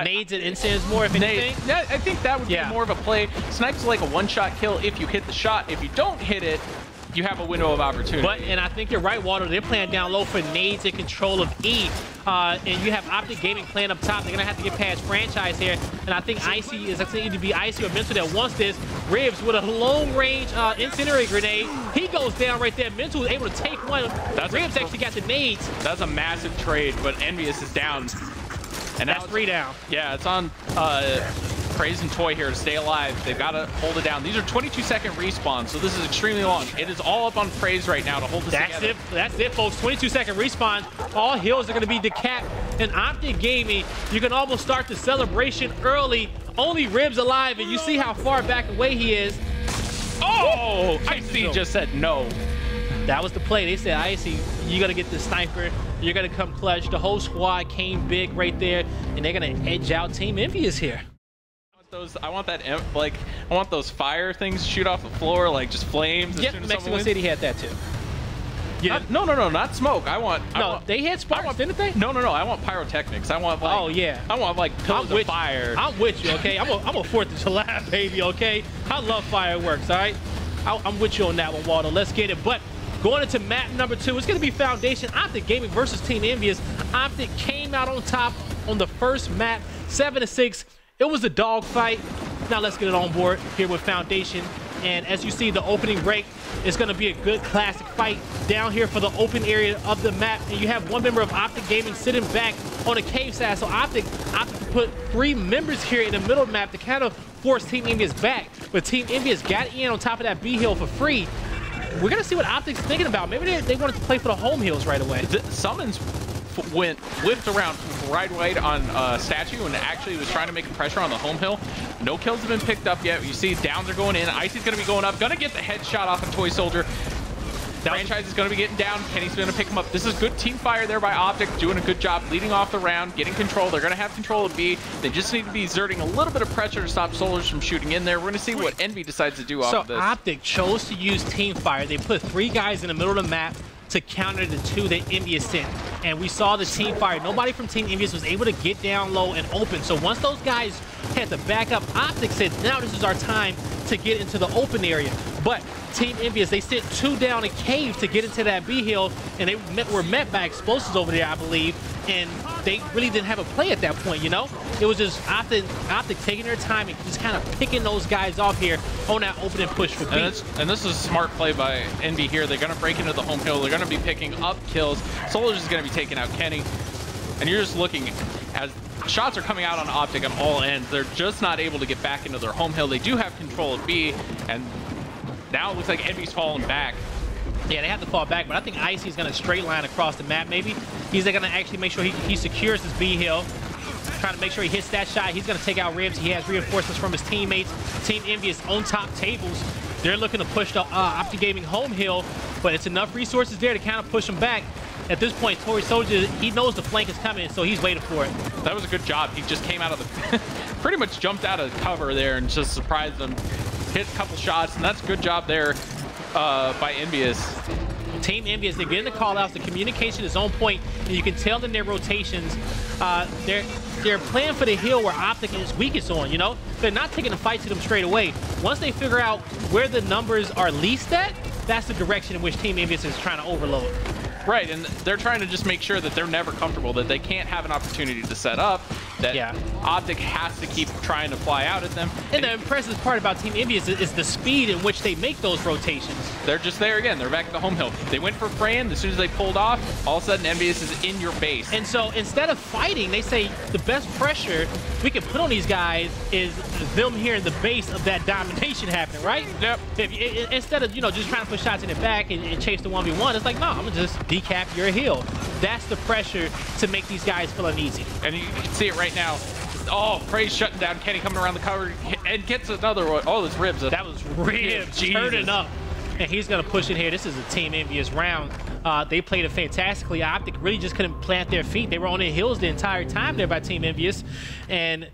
Nades and incense more, if anything? Yeah, I think that would be more of a play. Snipe's like a one-shot kill if you hit the shot. If you don't hit it, you have a window of opportunity. And I think you're right, Walter. They're playing down low for nades and control of E. And you have Optic Gaming playing up top. They're going to have to get past Franchise here. And I think Icy is either be Icy or Mental that wants this. Ribs with a long-range incendiary grenade. He goes down right there. Mental is able to take one. Ribs actually got the nades. That's a massive trade, but EnVyUs is down. And that's 3 down. Yeah, it's on Praise and Toy here to stay alive. They've got to hold it down. These are 22-second respawns, so this is extremely long. It is all up on Praise right now to hold this together. That's it, folks. 22-second respawn. All hills are going to be decapped. And Optic Gaming, you can almost start the celebration early. Only Ribs alive, and you see how far back away he is. Oh! Icy just said no. That was the play. They said, Icy, you got to get the sniper. You're going to come clutch. The whole squad came big right there, and they're going to edge out Team EnVyUs here. I want that, like, I want those fire things to shoot off the floor, like just flames. Yep, Mexico City had that too. Yeah. No, not smoke. They had sparks, didn't they? No. I want pyrotechnics. I want like. Oh yeah. I want like pillars of fire. I'm with you, okay? I'm a 4th of July baby, okay? I love fireworks, all right? I'm with you on that one, Waldo. Let's get it. But going into map number 2, it's going to be Foundation Optic Gaming versus Team EnVyUs. Optic came out on top on the first map, 7-6. It was a dogfight. Now let's get it on board here with Foundation. And as you see, the opening break is going to be a good classic fight down here for the open area of the map. And you have one member of Optic Gaming sitting back on a cave side. So Optic opted to put 3 members here in the middle of the map to kind of force Team EnVyUs back. But Team EnVyUs got in on top of that B hill for free. We're going to see what Optic's thinking about. Maybe they wanted to play for the home hills right away. The Summons whipped around right wide on Statue and actually was trying to make pressure on the home hill. No kills have been picked up yet. You see downs are going in. Icy's going to be going up. Going to get the headshot off of Toy Soldier. Franchise is going to be getting down. Kenny's going to pick him up. This is good team fire there by Optic, doing a good job leading off the round, getting control. They're going to have control of B. They just need to be exerting a little bit of pressure to stop Soldiers from shooting in there. We're going to see what EnVy decides to do off of this. So Optic chose to use team fire. They put 3 guys in the middle of the map to counter the 2 that EnVyUs sent. And we saw the team fire. Nobody from Team EnVyUs was able to get down low and open. So once those guys had to back up, Optic said, now this is our time to get into the open area. But Team EnVyUs, they sent 2 down a cave to get into that B hill, and they were met by explosives over there, I believe, and they really didn't have a play at that point, you know? It was just Optic taking their time and just kind of picking those guys off here on that opening push for B. And this is a smart play by EnVy here. They're going to break into the home hill. They're going to be picking up kills. Soldiers is going to be taking out Kenny. And you're just looking as shots are coming out on Optic on all ends. They're just not able to get back into their home hill. They do have control of B, and now it looks like EnVy's falling back. Yeah, they have to fall back, but I think Icy's going to straight line across the map, maybe. He's going to actually make sure he secures his B hill, trying to make sure he hits that shot. He's going to take out Ribs. He has reinforcements from his teammates. Team EnVyUs on top tables. They're looking to push the Optic Gaming home hill, but it's enough resources there to kind of push them back. At this point, Toy Soldier, he knows the flank is coming, so he's waiting for it. That was a good job. He just came out of the... pretty much jumped out of cover there and just surprised them. Hit a couple shots, and that's a good job there by EnVyUs. Team EnVyUs, they're getting the call-outs. The communication is on point, and you can tell in their rotations. They're playing for the hill where Optic is weakest on, you know? They're not taking the fight to them straight away. Once they figure out where the numbers are least at, that's the direction in which Team EnVyUs is trying to overload. Right, and they're trying to just make sure that they're never comfortable, that they can't have an opportunity to set up, that Optic has to keep trying to fly out at them. And the impressive part about Team EnVyUs is the speed in which they make those rotations. They're just there again. They're back at the home hill. They went for Fran. As soon as they pulled off, all of a sudden EnVyUs is in your base. And so instead of fighting, they say the best pressure we can put on these guys is them here in the base of that domination happening, right? Yep. Instead of, you know, just trying to put shots in the back and chase the 1v1, it's like, no, I'm going to just decap your hill. That's the pressure to make these guys feel uneasy. And you can see it right now. Oh, Prey's shutting down Kenny, coming around the cover and gets another one. Oh, it's Ribs. That was Ribs turning up. And he's going to push in here. This is a Team EnVyUs round. They played it fantastically. Optic really just couldn't plant their feet. They were on their heels the entire time there by Team EnVyUs. And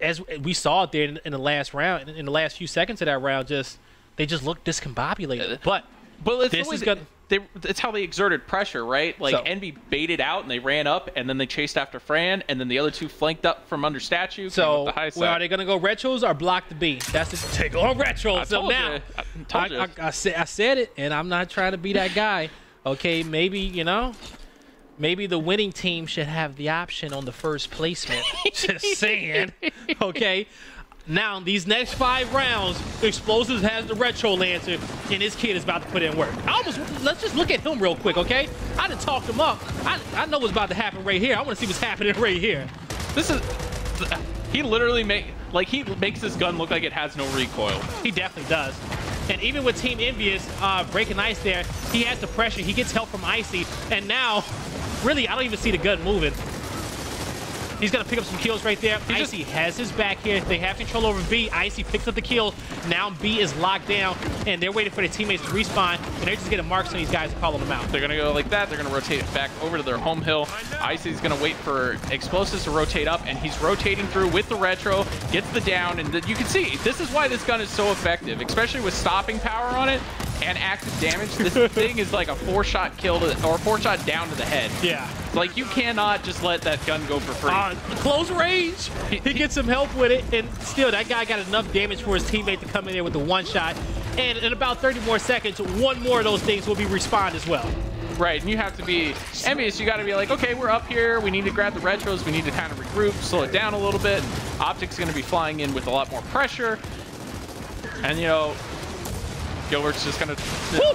as we saw it there in the last round, in the last few seconds of that round, they just looked discombobulated. But this is going to... It's how they exerted pressure, right? Like, EnVy baited out and they ran up, and then they chased after Fran, and then the other 2 flanked up from under Statue. So, are they going to go retros or block the B? That's the take on retros. So now, I said it, and I'm not trying to be that guy. Okay, maybe, you know, maybe the winning team should have the option on the first placement. Just saying. Okay. Now, these next 5 rounds, Explosives has the retro lancer, and this kid is about to put in work. Let's just look at him real quick, okay? I done talked him up. I know what's about to happen right here. I want to see what's happening right here. He literally he makes this gun look like it has no recoil. He definitely does. And even with Team EnVyUs breaking ice there, he has the pressure. He gets help from Icy, and now, really, I don't even see the gun moving. He's going to pick up some kills right there. Icy has his back here. They have control over B. Icy picks up the kill. Now B is locked down, and they're waiting for their teammates to respawn, and they're just getting marks on these guys and calling them out. They're going to go like that. They're going to rotate it back over to their home hill. Icy's going to wait for Explosives to rotate up, and he's rotating through with the retro, gets the down, and you can see, this is why this gun is so effective, especially with stopping power on it and active damage. This thing is like a 4-shot kill or 4-shot down to the head. Yeah. Like, you cannot just let that gun go for free. Close range. He gets some help with it, and still, that guy got enough damage for his teammate to come in there with the 1-shot. And in about 30 more seconds, 1 more of those things will be respawned as well. Right, and you have to be envious. You got to be like, okay, we're up here. We need to grab the retros. We need to kind of regroup, slow it down a little bit. Optic's going to be flying in with a lot more pressure. And, you know, Gilbert's just gonna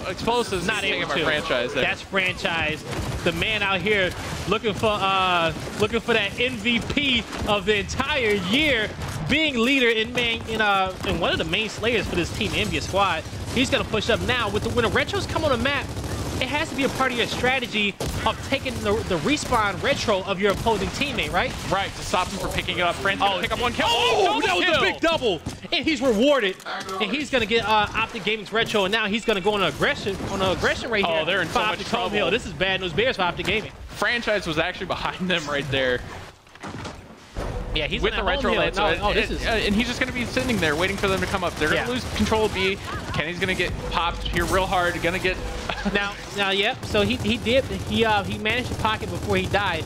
explosives. Not able to. Franchise there. That's franchise. The man out here looking for that MVP of the entire year, being leader in one of the main slayers for this Team EnVyUs squad. He's gonna push up now. When the retros come on the map, it has to be a part of your strategy of taking the respawn retro of your opposing teammate, right? Right, to stop him from picking it up. Friend's gonna pick up one kill. Oh, that was a big double. And he's rewarded. And he's gonna get Optic Gaming's retro, and now he's gonna go on an aggression right here. Oh, they're in so much trouble. This is bad news bears for Optic Gaming. Franchise was actually behind them right there. Yeah, he's with the retro lane. And he's just going to be sitting there waiting for them to come up. They're going to lose control of B. Kenny's going to get popped here real hard. Going to get now, yeah. So he managed to pocket before he died.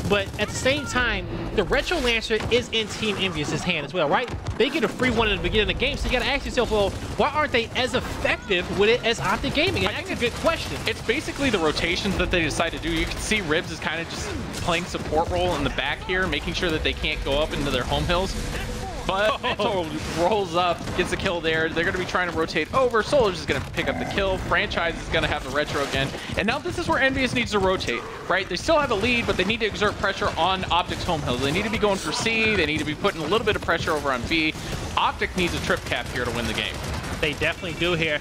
But at the same time, the Retro Lancer is in Team EnVyUs' hand as well, right? They get a free one in the beginning of the game, so you got to ask yourself, well, why aren't they as effective with it as Optic Gaming? And that's a good question. It's basically the rotations that they decide to do. You can see Ribs is kind of just playing support role in the back here, making sure that they can't go up into their home hills. But Mental rolls up, gets a kill there. They're going to be trying to rotate over. Solar's is going to pick up the kill. Franchise is going to have the retro again. And now this is where EnVyUs needs to rotate, right? They still have a lead, but they need to exert pressure on Optic's home hill. They need to be going for C. They need to be putting a little bit of pressure over on B. Optic needs a trip cap here to win the game. They definitely do here.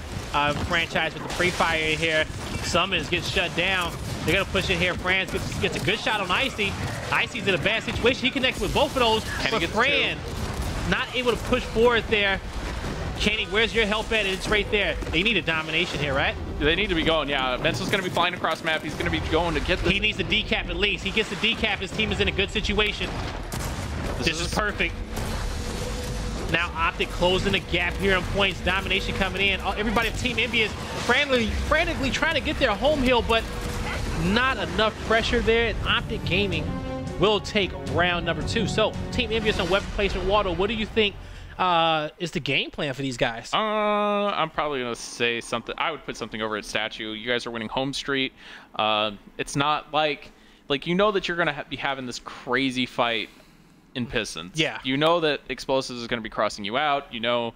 Franchise with the pre-fire here. Summons gets shut down. They're going to push in here. Franz gets a good shot on Icy. Icy's in a bad situation. He connects with both of those. But Fran not able to push forward there. Kenny, where's your help at? It's right there. They need a domination here, right? They need to be going, yeah. Mental's going to be flying across map. He's going to be going to get this. He needs the decap at least. He gets the decap. His team is in a good situation. This is perfect. Now Optic closing the gap here on points. Domination coming in. Everybody on Team EnVyUs frantically trying to get their home hill, but not enough pressure there. And Optic Gaming will take round number 2. So Team EnVyUs on weapon placement. Waldo, what do you think is the game plan for these guys? I'm probably going to say something. I would put something over at Statue. You guys are winning home street. It's not like you know that you're going to be having this crazy fight in Pistons. Yeah. You know that Explosives is going to be crossing you out. You know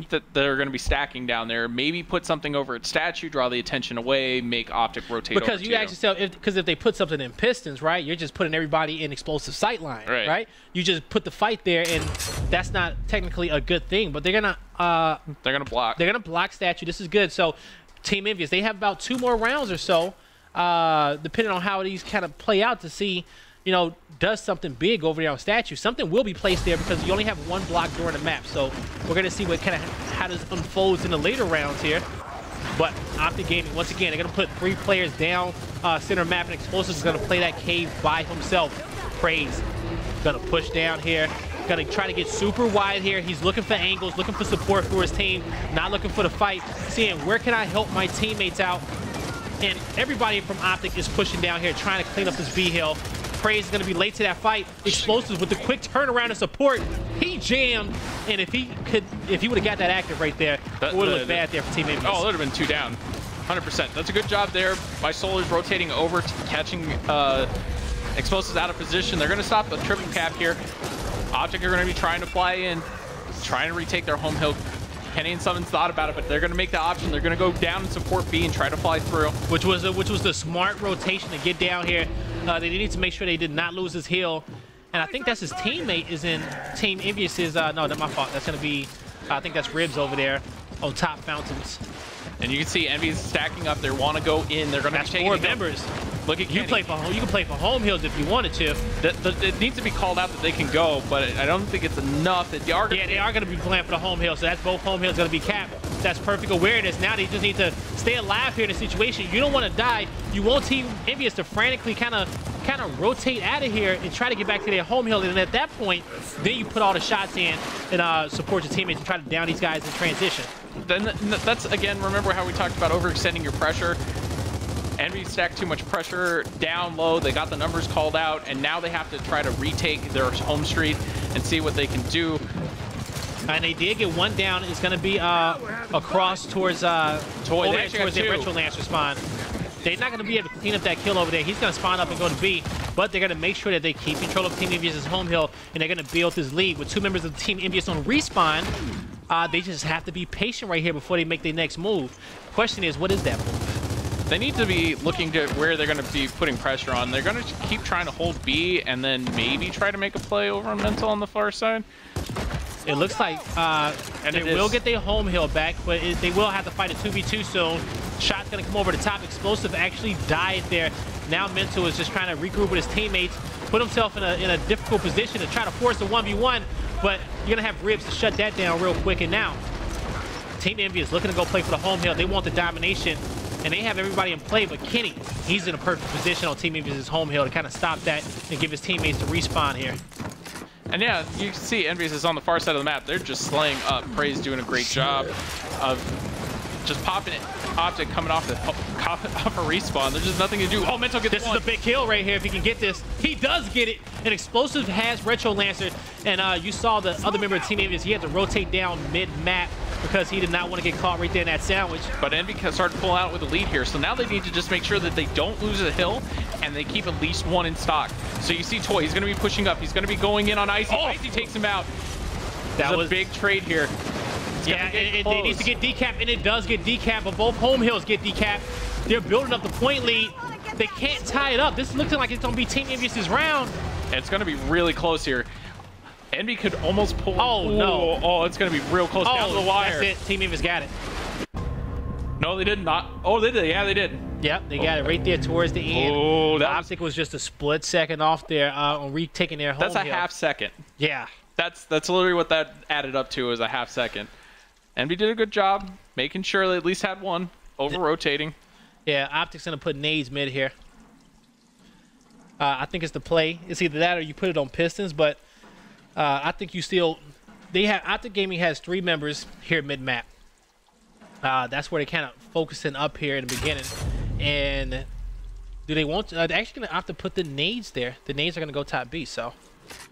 that they're going to be stacking down there. Maybe put something over at Statue, draw the attention away, make Optic rotate because you ask yourself, because if they put something in Pistons, right, you're just putting everybody in Explosive sightline, right? You just put the fight there, and that's not technically a good thing. But they're gonna block. They're gonna block Statue. This is good. So Team EnVyUs, they have about 2 more rounds or so, depending on how these kind of play out to see, you know, does something big over there on Statue. Something will be placed there because you only have 1 block during the map. So we're going to see what how this unfolds in the later rounds here. But Optic Gaming, once again, they're going to put 3 players down center map, and Explosives is going to play that cave by himself. Praise going to push down here. Going to try to get super wide here. He's looking for angles, looking for support for his team, not looking for the fight, seeing where can I help my teammates out. And everybody from Optic is pushing down here, trying to clean up this B hill. Praise is going to be late to that fight. Explosives with the quick turnaround and support. He jammed, and if he would have got that active right there, it would have looked bad there for Team EnVyUs. Oh, it would have been 2 down. 100%. That's a good job there by Solar's rotating over, catching Explosives out of position. They're going to stop the triple cap here. Optic are going to be trying to fly in, trying to retake their home hill. Kenny and Summons thought about it, but they're going to make the option. They're going to go down and support B and try to fly through. Which was the smart rotation to get down here. They needed to make sure they did not lose his hill. And I think that's his teammate is in Team EnVyUs', no, that's my fault. That's going to be, I think that's Ribs over there on top fountains. And you can see EnVyUs stacking up. They want to go in. They're going to take 4 members. Look at Kenny. You can play for home hills if you wanted to. It needs to be called out that they can go, but I don't think it's enough. They are going to be playing for the home hill, so that's both home hills going to be capped. That's perfect awareness. Now they just need to stay alive here in the situation. You don't want to die. You want Team EnVyUs to frantically kind of rotate out of here and try to get back to their home hill. And at that point, then you put all the shots in and support your teammates and try to down these guys in transition. Then that's, again, remember how we talked about overextending your pressure. EnVyUs stacked too much pressure down low. They got the numbers called out, and now they have to try to retake their home street and see what they can do. And they did get 1 down. It's going to be across towards their Retro Lancer spawn. They're not going to be able to clean up that kill over there. He's going to spawn up and go to B, but they're going to make sure that they keep control of Team EnVyUs' home hill, and they're going to build this lead with 2 members of the Team EnVyUs on respawn. They just have to be patient right here before they make their next move. Question is, what is that move? They need to be looking to where they're going to be putting pressure on. They're going to keep trying to hold B and then maybe try to make a play over on Mental on the far side. It looks like they will get their home hill back, but they will have to fight a 2v2 soon. Shot's going to come over the top. Explosive actually died there. Now Mental is just trying to regroup with his teammates, put himself in a difficult position to try to force a 1v1, but you're going to have Ribs to shut that down real quick. And now Team EnVyUs looking to go play for the home hill. They want the domination, and they have everybody in play, but Kenny, he's in a perfect position on Team EnVyUs' home hill to kind of stop that and give his teammates to respawn here. And yeah, you can see EnVyUs is on the far side of the map. They're just slaying up. Prey's doing a great job of just popping it. Optic coming off a respawn. There's just nothing to do. Oh, Mental gets this one. Is a big kill right here if he can get this. He does get it. And Explosive has Retro Lancer. And you saw the other member of Team EnVyUs. He had to rotate down mid-map because he did not want to get caught right there in that sandwich. But EnVy started pulling out with a lead here. So now they need to just make sure that they don't lose a hill and they keep at least one in stock. So you see Toy, he's going to be pushing up. He's going to be going in on Icy. Oh. Icy takes him out. That was a big trade here. Yeah, it needs to get decapped, and it does get decapped, but both home hills get decapped. They're building up the point lead. They can't tie it up. This is looking like it's going to be Team EnVyUs' round. And it's going to be really close here. Envy could almost pull. Oh, no. Oh, it's going to be real close down to the wire. That's it. Team EnVyUs got it. No, they did not. Oh, they did. Yeah, they did. Yep, they got it right there towards the end. Oh, the Optic was just a split second off there on retaking their home hill. That's a half second. Yeah. That's literally what that added up to, is a half second. Envy did a good job making sure they at least had one, over-rotating. Yeah, Optic's going to put nades mid here. I think it's the play. It's either that or you put it on Pistons, but I think you still... Optic Gaming has 3 members here mid-map. That's where they kind of focusing up here in the beginning. And do they want to... they're actually going to opt to put the nades there. The nades are going to go top B, so...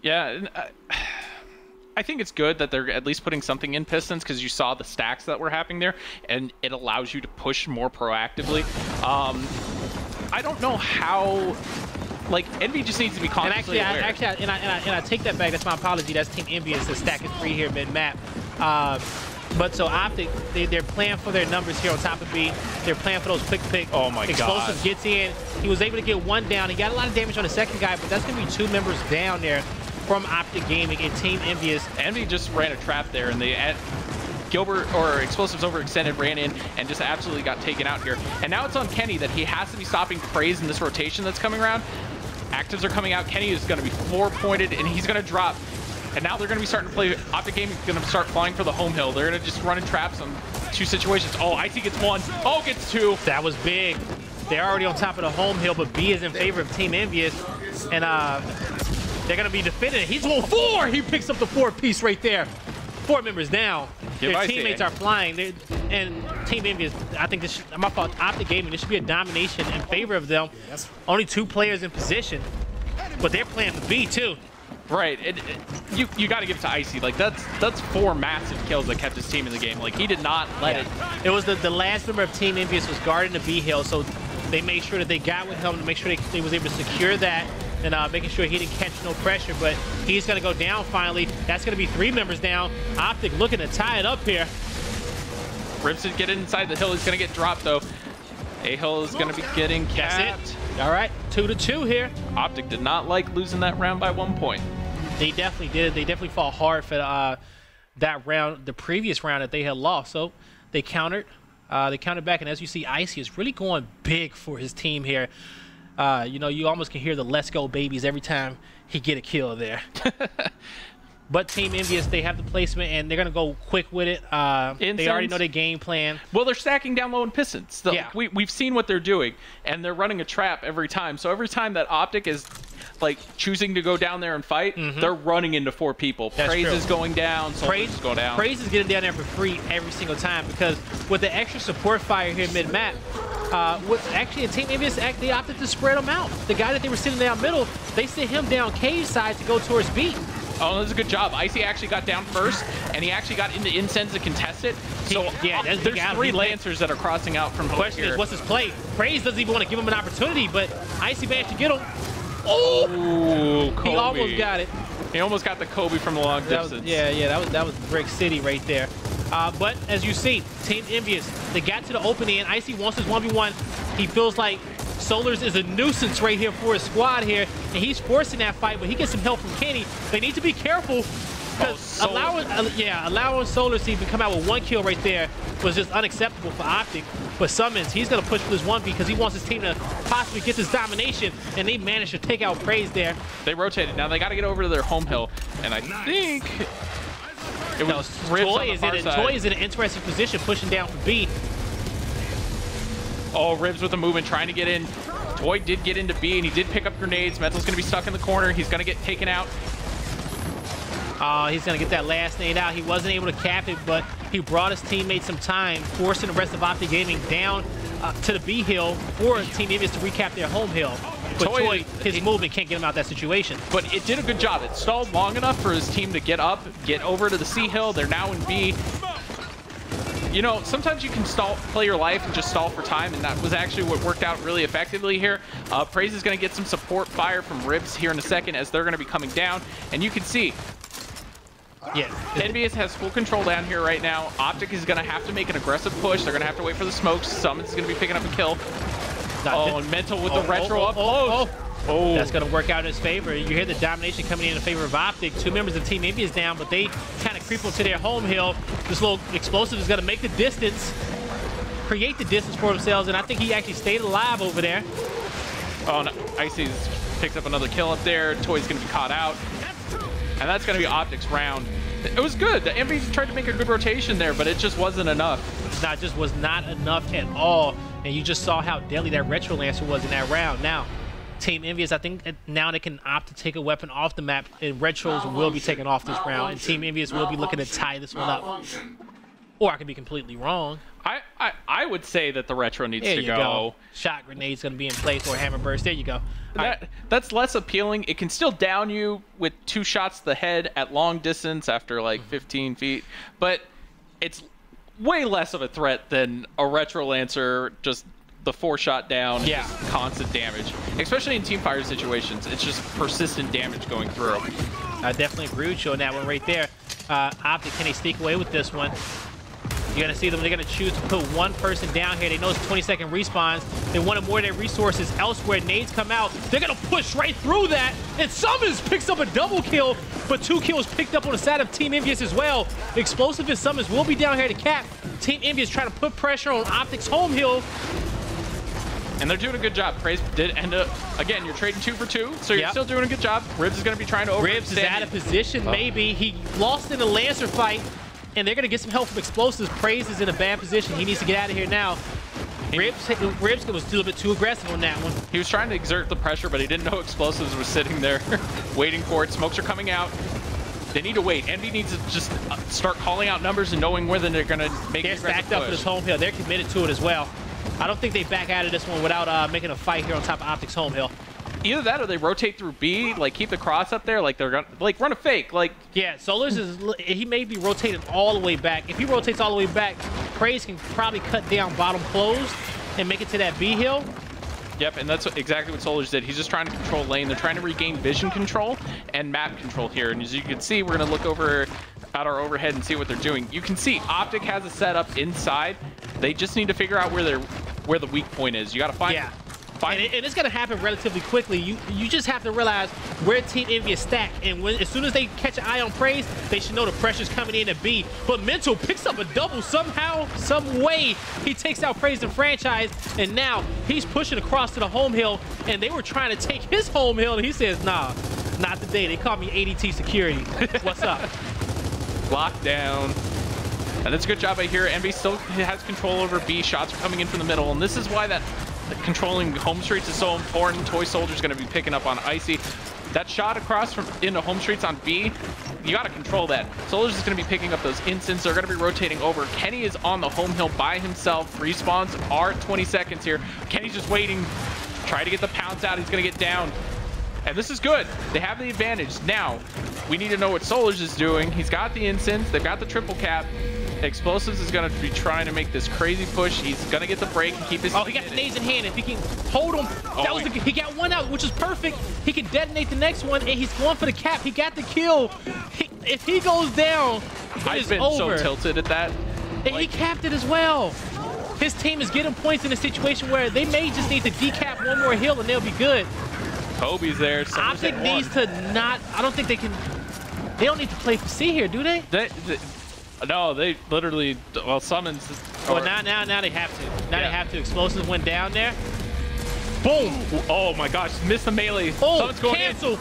Yeah, I think it's good that they're at least putting something in Pistons, because you saw the stacks that were happening there, and it allows you to push more proactively. I don't know how, like, Envy just needs to be consciously aware. And I take that back. That's my apology. That's Team EnVyUs. The stack is 3 here mid-map. But so Optic, they're playing for their numbers here on top of B. They're playing for those quick pick. Oh my God. Explosive gets in. He was able to get 1 down. He got a lot of damage on the second guy, but that's going to be 2 members down there from Optic Gaming and Team EnVyUs. Envy just ran a trap there, and they Gilbert or Explosives overextended, ran in, and just absolutely got taken out here. And now it's on Kenny that he has to be stopping Praise in this rotation that's coming around. Actives are coming out. Kenny is going to be 4-pointed, and he's going to drop. And now they're going to be starting to play. Optic Gaming is going to start flying for the home hill. They're going to just run in traps on 2 situations. Oh, Icy gets 1. Oh, gets 2. That was big. They're already on top of the home hill, but B is in favor of Team EnVyUs. And they're going to be defending it. He's on 4. He picks up the 4-piece right there. 4 members down. Their teammates are flying. And Team EnVyUs, I think this, my fault, Optic Gaming, this should be a domination in favor of them. Only 2 players in position, but they're playing for B too. Right. You got to give it to Icy. Like, that's 4 massive kills that kept his team in the game. Like, he did not let it. It was the last member of Team EnVyUs was guarding the B hill, so they made sure that they got with him to make sure they was able to secure that, and making sure he didn't catch no pressure. But he's going to go down finally. That's going to be 3 members down. Optic looking to tie it up here. Ribs did get inside the hill. He's going to get dropped, though. A-Hill is going to be getting capped. That's it. All right, 2-2 here. Optic did not like losing that round by 1 point. They definitely did. They definitely fought hard for that round, the previous round that they had lost. So they countered. They countered back, and as you see, Icy is really going big for his team here. You know, you almost can hear the "Let's Go Babies" every time he get a kill there. But Team EnVyUs, they have the placement, and they're going to go quick with it. They already know their game plan. Well, they're stacking down low in Pistons. So yeah. We've seen what they're doing, and they're running a trap every time. So every time that Optic is, like, choosing to go down there and fight, they're running into 4 people. Praise is going down, Praise is going down. Praise is getting down there for free every single time, because with the extra support fire here mid-map, actually, Team EnVyUs, they opted to spread them out. The guy that they were sitting down middle, they sit him down cave side to go towards B. Oh, that's a good job. Icy actually got down first, and he actually got into Incense to contest it. So yeah, there's 3 Lancers that are crossing out from the question is, what's his play? Praise doesn't even want to give him an opportunity, but Icy managed to get him. Oh! Kobe. He almost got it. He almost got the Kobe from the long distance. That was Brick City right there. But as you see, Team EnVyUs, they got to the opening, and Icy wants his 1v1. He feels like Solars is a nuisance right here for his squad here, and he's forcing that fight, but he gets some help from Kenny. They need to be careful, because allowing Solars to even come out with 1 kill right there was just unacceptable for Optic. But Summons, he's going to push for this 1v because he wants his team to possibly get this domination, and they managed to take out Praise there. They rotated. Now they got to get over to their home hill, and I think it was Toy is in an interesting position, pushing down for B. Oh, Ribs with the movement, trying to get in. Toy did get into B, and he did pick up grenades. Mental's going to be stuck in the corner. He's going to get taken out. He's going to get that last nade out. He wasn't able to cap it, but he brought his teammates some time, forcing the rest of Optic Gaming down to the B hill for Team EnVyUs to recap their home hill. But Toy, his movement can't get him out of that situation. But it did a good job. It stalled long enough for his team to get up, get over to the C hill. They're now in B. You know, sometimes you can play your life and just stall for time, and that was actually what worked out really effectively here. Praise is going to get some support fire from Ribs here in a second as they're going to be coming down, and you can see EnVyUs has full control down here right now. Optic is going to have to make an aggressive push. They're going to have to wait for the smokes. Summons is going to be picking up a kill. And Mental with the retro up close. That's going to work out in his favor. You hear the domination coming in favor of Optic. 2 members of Team EnVyUs down, but they kind of creep onto their home hill. This little explosive is going to make the distance, create the distance for themselves, and I think he actually stayed alive over there. Oh, no. Icy's picked up another kill up there. Toy's going to be caught out. And that's going to be Optic's round. It was good. The EnVyUs tried to make a good rotation there, but it just wasn't enough. It just was not enough at all. And you just saw how deadly that Retro Lancer was in that round. Now, Team EnVyUs, I think now they can opt to take a weapon off the map, and Retros will be taken off this round, and Team EnVyUs will be looking to tie this one up. Or I could be completely wrong. I would say that the Retro needs to go. Shot grenade's going to be in place, or Hammer Burst. There you go. That's less appealing. It can still down you with 2 shots to the head at long distance after like 15 feet, but it's way less of a threat than a Retro Lancer just the 4-shot down, constant damage. Especially in teamfire situations, it's just persistent damage going through. I definitely agree with you on that one right there. Optic, can they sneak away with this one? You're going to see them. They're going to choose to put 1 person down here. They know it's 20-second respawns. They wanted more of their resources elsewhere. Nades come out. They're going to push right through that. And Summons picks up a double kill, but 2 kills picked up on the side of Team EnVyUs as well. Explosive and Summons will be down here to cap. Team EnVyUs trying to put pressure on Optic's home hill. And they're doing a good job. Praise did end up, again, you're trading 2 for 2, so you're still doing a good job. Ribs is going to be trying to overstand. Ribs is out of position, maybe. He lost in the Lancer fight, and they're going to get some help from Explosives. Praise is in a bad position. He needs to get out of here now. Ribs was a little bit too aggressive on that one. He was trying to exert the pressure, but he didn't know Explosives was sitting there waiting for it. Smokes are coming out. They need to wait. Envy needs to just start calling out numbers and knowing whether they're going to make it. They're stacked up for this home hill. They're committed to it as well. I don't think they back out of this one without making a fight here on top of Optic's home hill. Either that or they rotate through B, like keep the cross up there, like they're gonna like run a fake, like Solars he may be rotating all the way back. If he rotates all the way back, Praise can probably cut down bottom closed and make it to that B hill. Yep, and that's exactly what Solars did. He's just trying to control lane. They're trying to regain vision control and map control here. And as you can see, we're gonna look over at our overhead and see what they're doing. You can see Optic has a setup inside. They just need to figure out where the weak point is. You got to find it. And it's going to happen relatively quickly. You just have to realize where Team EnVyUs stack, and as soon as they catch an eye on Praise, they should know the pressure's coming in at B. But Mental picks up a double somehow, some way. He takes out Praise and Franchise, and now he's pushing across to the home hill, and they were trying to take his home hill, and he says, nah, not today. They call me ADT security. What's up? Lockdown. And it's a good job right here. Envy still has control over B. Shots are coming in from the middle, and this is why that controlling home streets is so important. Toy Soldier's going to be picking up on Icy. That shot across from into home streets on B, you got to control that. Soldier's is going to be picking up those instants. They're going to be rotating over. Kenny is on the home hill by himself. Respawns are 20 seconds here. Kenny's just waiting. Try to get the pounce out. He's going to get down. And this is good. They have the advantage. Now, we need to know what Solars is doing. He's got the instance. They've got the triple cap. Explosives is going to be trying to make this crazy push. He's going to get the break and keep his... Oh, he got the nades in hand. If he can hold him, he got one out, which is perfect. He can detonate the next one, and he's going for the cap. He got the kill. If he goes down, I've been so tilted at that. And he capped it as well. His team is getting points in a situation where they may just need to decap one more hill and they'll be good. Kobe's there. Optic needs to not... I don't think they can... They don't need to play for C here, do they? No, they literally... Well, summons... Well, now they have to. Now they have to. Explosives went down there. Boom! Oh my gosh, missed the melee. Oh, Summons going cancel.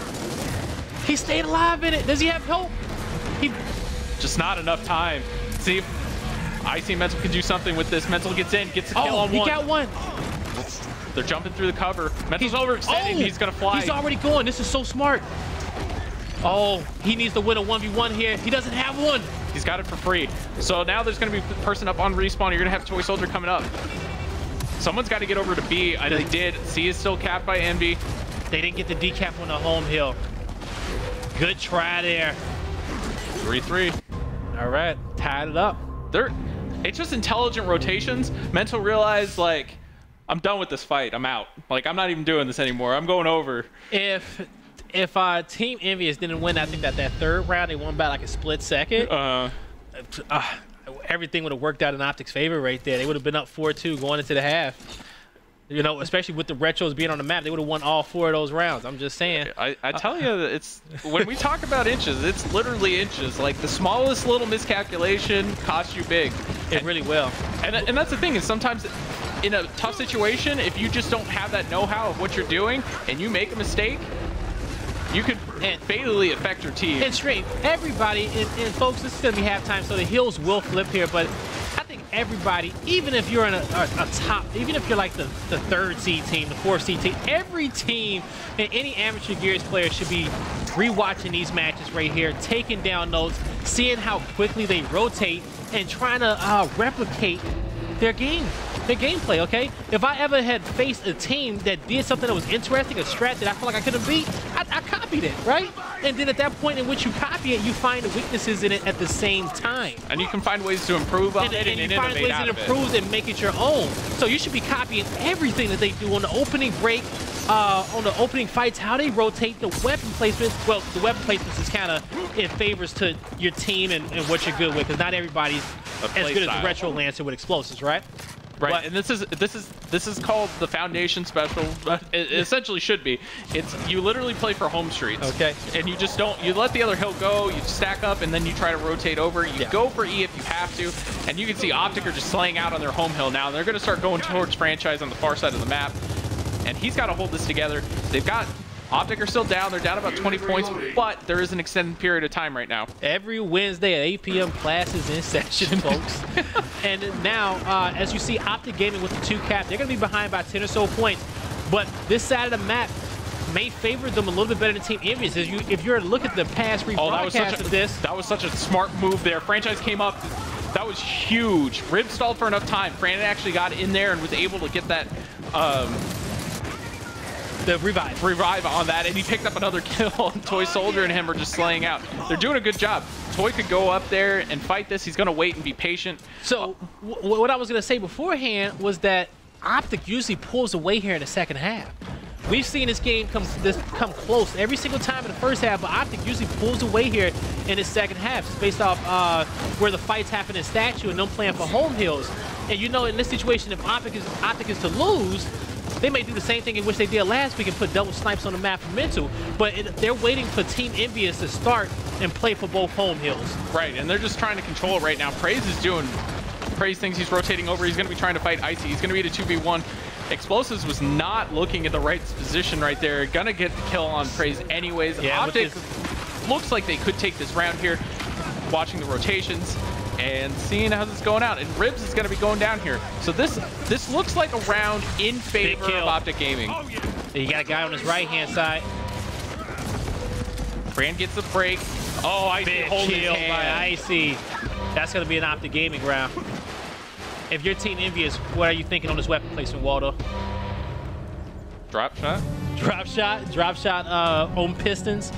He stayed alive in it. Does he have help? Just not enough time. See if Icy Mental can do something with this. Mental gets in, gets a kill on one. He got one. They're jumping through the cover. Mental's overextending. He's gonna fly. He's already going. This is so smart. Oh, he needs to win a 1v1 here. He doesn't have one. He's got it for free. So now there's gonna be a person up on respawn. You're gonna have Toy Soldier coming up. Someone's got to get over to B. They did. C is still capped by Envy. They didn't get the decap on the home hill. Good try there. 3-3. All right, tied it up. It's just intelligent rotations. Mental realized, like, I'm done with this fight. I'm out. Like, I'm not even doing this anymore. I'm going over. If Team EnVyUs didn't win, I think that third round, they won by like a split second. Everything would have worked out in Optic's favor right there. They would have been up 4-2 going into the half. You know, especially with the retros being on the map, they would have won all 4 of those rounds. I'm just saying. I tell you, it's when we talk about inches, it's literally inches. Like the smallest little miscalculation costs you big. It really will. And that's the thing is sometimes in a tough situation, if you just don't have that know-how of what you're doing and you make a mistake, you could fatally affect your team. And straight, everybody, and folks, this is going to be halftime, so the hills will flip here, but I think everybody, even if you're in a top, even if you're like the 3rd seed team, the 4th seed team, every team and any amateur Gears player should be rewatching these matches right here, taking down notes, seeing how quickly they rotate, and trying to replicate their gameplay, okay? If I ever had faced a team that did something that was interesting, a strat that I felt like I couldn't beat, I copied it, right? And then at that point in which you copy it, you find the weaknesses in it at the same time. And you can find ways to improve on it and you find ways to improve and make it your own. So you should be copying everything that they do on the opening break, on the opening fights, how they rotate, the weapon placements. Well, the weapon placements is kind of in favors to your team and what you're good with, because not everybody's as good as the Retro Lancer with explosives, right? Right, but, and this is called the Foundation Special. It essentially should be. It's you literally play for home streets. Okay. And you just don't. You let the other hill go. You stack up, and then you try to rotate over. You go for E if you have to. And you can see Optic are just slaying out on their home hill now. And they're going to start going towards Franchise on the far side of the map. And he's got to hold this together. They've got. Optic are still down. They're down about 20 points, but there is an extended period of time right now. Every Wednesday at 8 p.m. class is in session, folks. And now, as you see, Optic Gaming with the 2 cap, they're going to be behind by 10 or so points. But this side of the map may favor them a little bit better than Team EnVyUs. If you're to look at the past rebroadcast of this. That was such a smart move there. Franchise came up. That was huge. Rib stalled for enough time. Fran actually got in there and was able to get that... the revive on that, and he picked up another kill. Toy Soldier and him are just slaying out. They're doing a good job. Toy could go up there and fight this. He's going to wait and be patient. So what I was going to say beforehand was that Optic usually pulls away here in the second half. We've seen this game come close every single time in the first half, but Optic usually pulls away here in the second half. It's based off where the fights happen in Statue and them playing for home hills. And you know, in this situation, if Optic is to lose, they may do the same thing in which they did last week and put double snipes on the map for Mental, but they're waiting for Team EnVyUs to start and play for both home hills. Right, and they're just trying to control it right now. Praise is doing Praise thinks he's rotating over. He's going to be trying to fight Icy. He's going to be at a 2v1. Explosives was not looking at the right position right there. Going to get the kill on Praise anyways. Yeah, Optic looks like they could take this round here, watching the rotations and seeing how this is going out. And Ribs is going to be going down here. So this looks like a round in favor of Optic Gaming. Oh, yeah. You got a guy on his right-hand side. Fran gets a break. Oh, Icy holding his hand. By Icy. That's going to be an Optic Gaming round. If you're Team EnVyUs, what are you thinking on this weapon placement, Waldo? Drop shot? Drop shot on Pistons.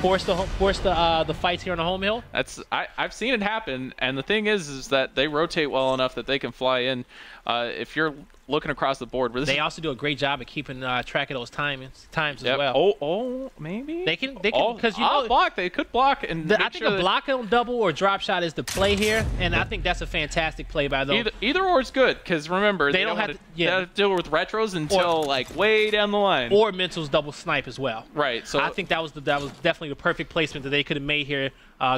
force the fights here on the home hill. I've seen it happen, and the thing is that they rotate well enough that they can fly in. If you're looking across the board, they also do a great job of keeping track of those times as well. Oh, maybe they can because you know block. They could block, and I think a block on double or drop shot is the play here, and I think that's a fantastic play by them. Either or is good, because remember they don't have to deal with retros until like way down the line, or Mental's double snipe as well. Right. So I think that was definitely the perfect placement that they could have made here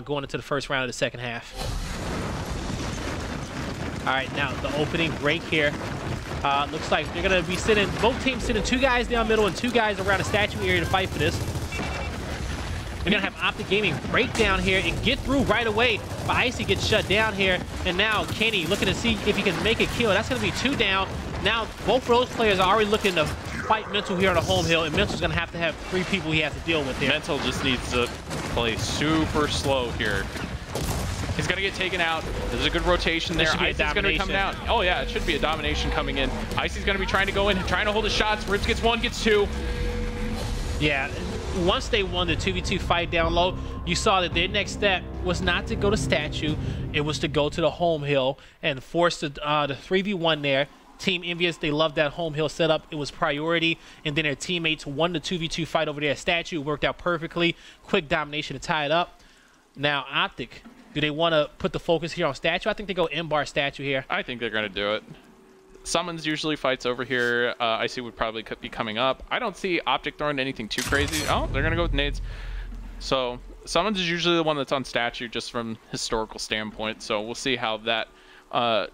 going into the first round of the second half. All right, now the opening break here. Looks like they're going to be sitting, both teams sitting 2 guys down middle and 2 guys around the statue area to fight for this. They're going to have Optic Gaming break down here and get through right away. But Icy gets shut down here. And now Kenny looking to see if he can make a kill. That's going to be 2 down. Now both of those players are already looking to fight Mental here on the home hill. And Mental's going to have 3 people he has to deal with here. Mental just needs to play super slow here. He's going to get taken out. There's a good rotation there. Icy's going to be coming out. Oh, yeah, it should be a domination coming in. Icy's going to be trying to go in, trying to hold his shots. Ribs gets 1, gets 2. Yeah, once they won the 2v2 fight down low, you saw that their next step was not to go to statue. It was to go to the home hill and force the 3v1 there. Team EnVyUs, they loved that home hill setup. It was priority. And then their teammates won the 2v2 fight over there at statue. It worked out perfectly. Quick domination to tie it up. Now, Optic. Do they want to put the focus here on statue? I think they go in-bar statue here. I think they're going to do it. Summons usually fights over here. Icy would probably be coming up. I don't see Optic throwing anything too crazy. Oh, they're going to go with nades. So Summons is usually the one that's on statue just from historical standpoint. So we'll see how that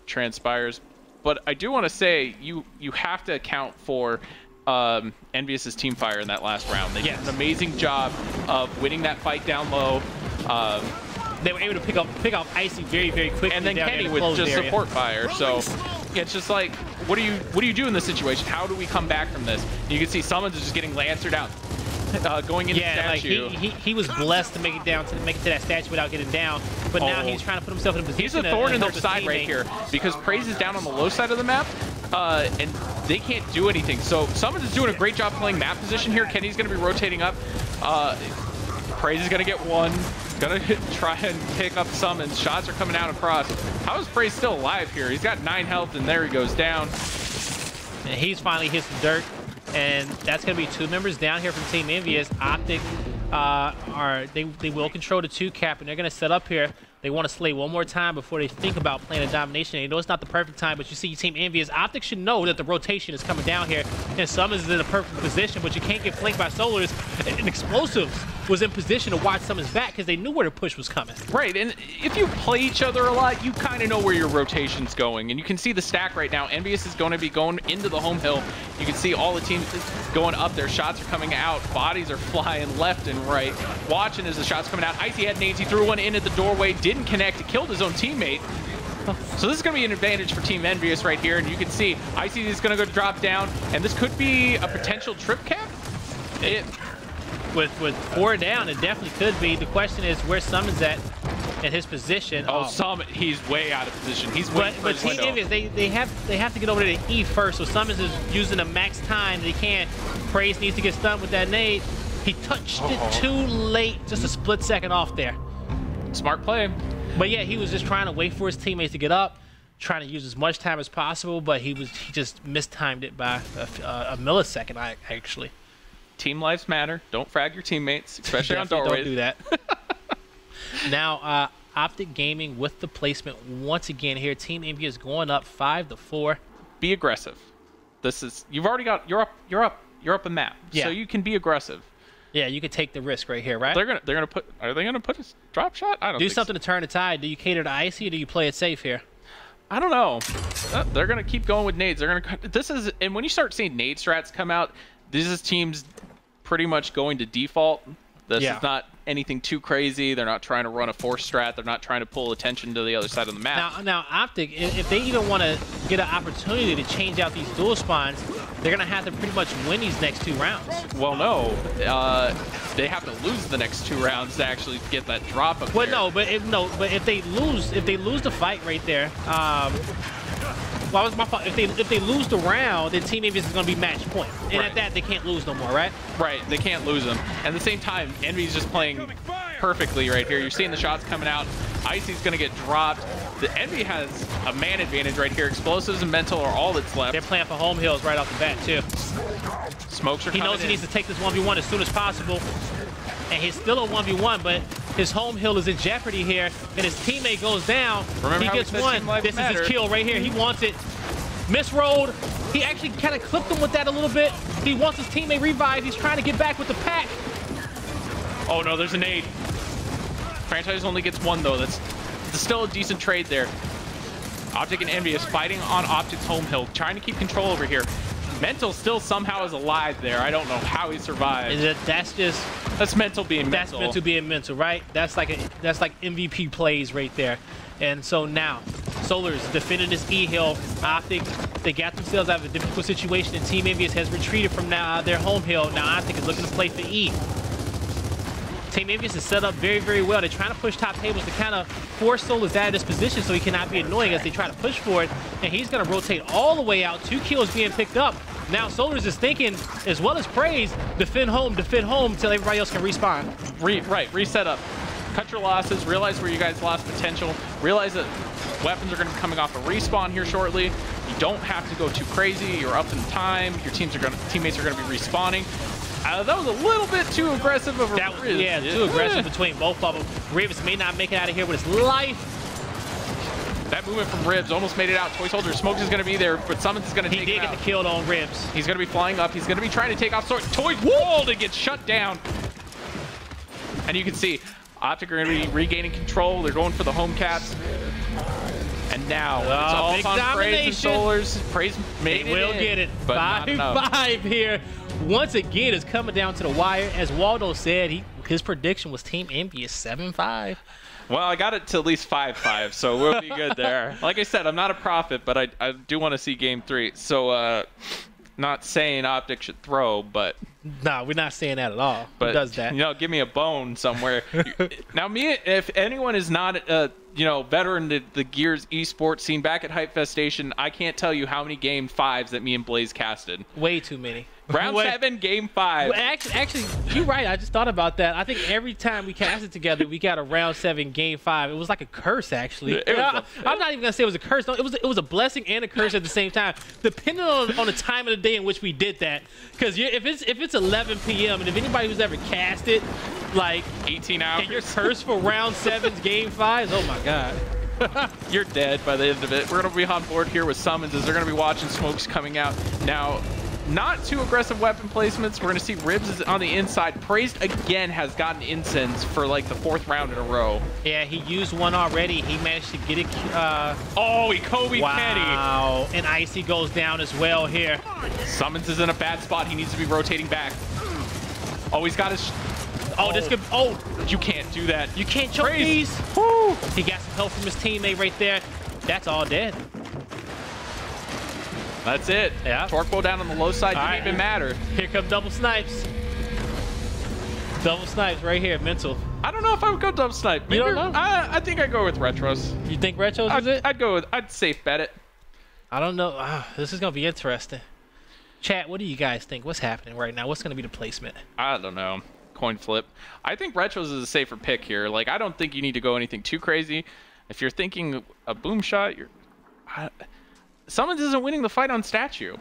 transpires. But I do want to say you have to account for EnVyUs' team fire in that last round. They did an amazing job of winning that fight down low. They were able to pick up Icy very, very quickly. And then Kenny with just support fire. So it's just like, what do you do in this situation? How do we come back from this? And you can see Summons is just getting lancered out, going into the statue. Like he was blessed to make it to that statue without getting down. But now he's trying to put himself in a position. He's a thorn in their side right here because Praise is down on the low side of the map. And they can't do anything. So Summons is doing a great job playing map position here. Kenny's going to be rotating up. Praise is going to get 1. Gonna try and pick up Summons. Shots are coming out across. How is Praise still alive here? He's got 9 health, and there he goes down. And he's finally hit some dirt. And that's gonna be 2 members down here from Team EnVyUs. Optic they will control the 2 cap, and they're gonna set up here. They want to slay one more time before they think about playing a domination. They know it's not the perfect time, but you see Team EnVyUs. Optic should know that the rotation is coming down here, and Summons is in a perfect position, but you can't get flanked by Solars. And Explosives was in position to watch Summons back because they knew where the push was coming. Right, and if you play each other a lot, you kind of know where your rotation's going. And you can see the stack right now. EnVyUs is going to be going into the home hill. You can see all the teams going up. Their shots are coming out. Bodies are flying left and right. Watching as the shots coming out. Icy had nades. He threw one in at the doorway. Didn't connect. It killed his own teammate. So this is going to be an advantage for Team EnVyUs right here. And you can see Icy is going to go drop down. And this could be a potential trip cap. With 4 down, it definitely could be. The question is where Summons at in his position. Summons, he's way out of position. He's waiting for his window. Team EnVyUs, they have to get over to the E first. So Summons is using the max time they can. Praise needs to get stunned with that nade. He touched it too late, just a split second off there. Smart play. But yeah, he was just trying to wait for his teammates to get up, trying to use as much time as possible, but he just mistimed it by a millisecond, actually. Team lives matter. Don't frag your teammates, especially on doorways. Don't do that. Now, Optic Gaming with the placement once again here. Team EnVyUs going up 5-4. Be aggressive. This is you've already got you're up a map, so you can be aggressive. Yeah, you could take the risk right here, right? Are they gonna put a drop shot? I don't do something to turn the tide. Do you cater to Icy or do you play it safe here? I don't know. They're gonna keep going with nades. And when you start seeing nade strats come out, this is teams pretty much going to default. This is not anything too crazy. They're not trying to run a force strat. They're not trying to pull attention to the other side of the map. Now Optic, if they even want to get an opportunity to change out these dual spawns, they're going to have to pretty much win these next 2 rounds. Well, no. They have to lose the next 2 rounds to actually get that drop up there. But if they lose the fight right there, well, was my fault. If they lose the round, then Team EnVyUs is going to be match point. And Right. at that, they can't lose no more, right? Right, they can't lose them. At the same time, EnVyUs just playing perfectly right here. You're seeing the shots coming out. Icy's going to get dropped. The EnVy has a man advantage right here. Explosives and mental are all that's left. They're playing for home hills right off the bat, too. Smokes are He coming knows he in. needs to take this 1v1 as soon as possible. And he's still a 1v1, but his home hill is in jeopardy here. And his teammate goes down. Remember He how we gets said one. team life This is matter. his kill right here. He wants it. Misrolled. He actually kind of clipped him with that a little bit. He wants his teammate revived. He's trying to get back with the pack. Oh no, there's a nade. Franchise only gets one though. That's still a decent trade there. Optic and EnVyUs fighting on Optic's home hill, trying to keep control over here. Mental still somehow is alive there. I don't know how he survived. That's Mental being mental. That's Mental being mental, right? That's like MVP plays right there. And so now, Solar's defending this E hill. Optic, they got themselves out of a difficult situation, and Team EnVyUs has retreated from now their home hill. Now Optic is looking to play for E. Team EnVyUs is set up very, very well. They're trying to push top tables to kind of force Solar's out of this position so he cannot be annoying as they try to push for it. And he's going to rotate all the way out. 2 kills being picked up. Now Solar's is thinking, as well as Praise, defend home until everybody else can respawn. Reset up. Cut your losses, realize where you guys lost potential, realize that weapons are going to be coming off a respawn here shortly. You don't have to go too crazy. You're up in time. Your teammates are going to be respawning. That was a little bit too aggressive of a Ribs. Yeah, too aggressive between both of them. Ribs may not make it out of here with his life. That movement from Ribs almost made it out. Toy Soldier Smokes is going to be there, but Summons is going to take He did get the kill on Ribs. He's going to be flying up. He's going to be trying to take off Toy Wall to get shut down. And you can see Optic are going to be regaining control. They're going for the home caps. And now it's all big on Praise and Solars. Praise made They will get it. but not enough. 5-5 here. Once again, it's coming down to the wire. As Waldo said, his prediction was Team EnVyUs 7-5. Well, I got it to at least 5-5, so we'll be good there. Like I said, I'm not a prophet, but I do want to see Game 3. So, not saying Optic should throw, but... No, we're not saying that at all. But, who does that? You know, give me a bone somewhere. Now, if anyone is not, veteran to the Gears eSports scene back at Hype Fest Station, I can't tell you how many Game 5s that me and Blaze casted. Way too many. Round 7, Game 5. Well, actually, you're right. I just thought about that. I think every time we cast it together, we got a round 7, Game 5. It was like a curse, actually. I'm not even gonna say it was a curse. No, it was a blessing and a curse at the same time, depending on the time of the day in which we did that. Because if it's 11 p.m. and if anybody who's ever casted, like 18 hours, and you're cursed for round 7's Game 5s, oh my god. You're dead by the end of it. We're going to be on board here with Summons as they're going to be watching Smokes coming out. Now, not too aggressive weapon placements. We're going to see Ribs is on the inside. Praised again has gotten incense for like the 4th round in a row. Yeah, he used one already. He managed to get it. Oh, he Kobe Kenny. Wow. And Icy goes down as well here. Summons is in a bad spot. He needs to be rotating back. Oh, he's got his... Oh, this could... Oh, you can't do that. You can't choke Praise. these. Woo. He got some help from his teammate right there. That's all dead. That's it. Yeah. Torque bow down on the low side didn't even matter. Here come double snipes. Double snipes right here, mental. I don't know if I would go double snipe. Maybe, you don't know? I think I'd go with retros. You think retros is it? I'd safe bet it. I don't know. This is gonna be interesting. Chat, what do you guys think? What's happening right now? What's gonna be the placement? I don't know. Coin flip. I think retros is a safer pick here. Like, I don't think you need to go anything too crazy. If you're thinking a boom shot, Summons isn't winning the fight on statue.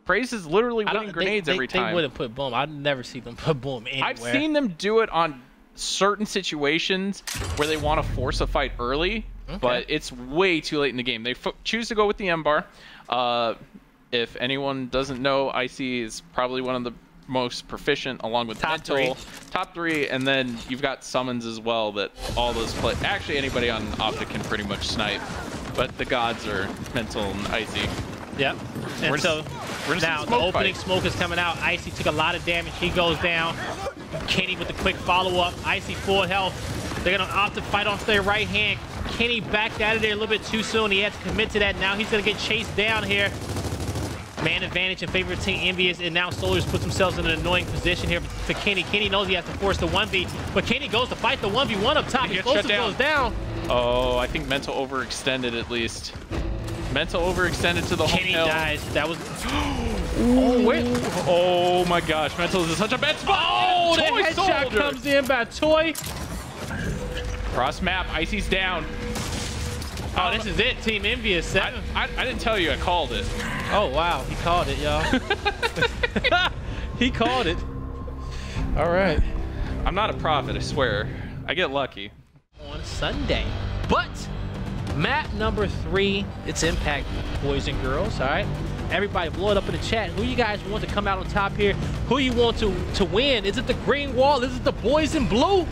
Praise is literally winning grenades every time. They wouldn't put boom. I'd never see them put boom anywhere. I've seen them do it on certain situations where they want to force a fight early, but it's way too late in the game. They choose to go with the M-bar. If anyone doesn't know, Icy is probably one of the most proficient along with Mental. Top 3, and then you've got Summons as well that all those play. Actually, anybody on Optic can pretty much snipe, but the gods are Mental and Icy. Yep. And so now the opening smoke is coming out. Icy took a lot of damage. He goes down. Kenny with the quick follow-up. Icy full health. They're going to opt to fight off their right hand. Kenny backed out of there a little bit too soon. He had to commit to that. Now he's going to get chased down here. Man advantage in favor of Team EnVyUs, and now Solars puts themselves in an annoying position here for Kenny. Kenny knows he has to force the 1v, but Kenny goes to fight the 1v1 up top. Explosive goes down. Oh, I think Mental overextended at least. Mental overextended to the home Kenny hill. dies. That was... Oh, wait. Oh, my gosh. Mental is in such a bad spot. Oh, that Toy headshot Soldier comes in by Toy. Cross map. Icy's down. Oh, this is it. Team EnVyUs. I didn't tell you. I called it. Oh, wow. He called it, y'all. He called it. All right. I'm not a prophet, I swear. I get lucky. On Sunday. But map number 3, it's Impact, boys and girls, all right? Everybody blow it up in the chat. Who you guys want to come out on top here? Who you want to win? Is it the green wall? Is it the boys in blue?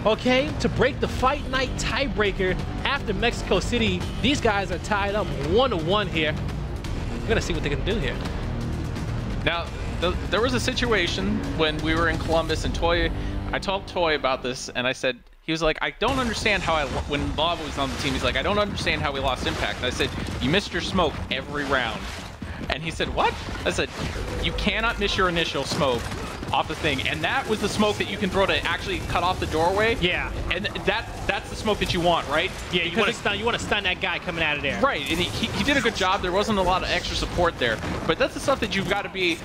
Okay, to break the Fight Night tiebreaker after Mexico City, these guys are tied up 1-1 here. We're gonna see what they can do here. Now, there was a situation when we were in Columbus and I told Toy about this and I said, he was like, I don't understand how when Lava was on the team, he's like, I don't understand how we lost Impact. And I said, you missed your smoke every round. And he said, what? I said, you cannot miss your initial smoke off the thing. And that was the smoke that you can throw to actually cut off the doorway. Yeah. And that's the smoke that you want, right? Yeah, you want to stun that guy coming out of there. Right, and he did a good job. There wasn't a lot of extra support there. But that's the stuff that you've got to be...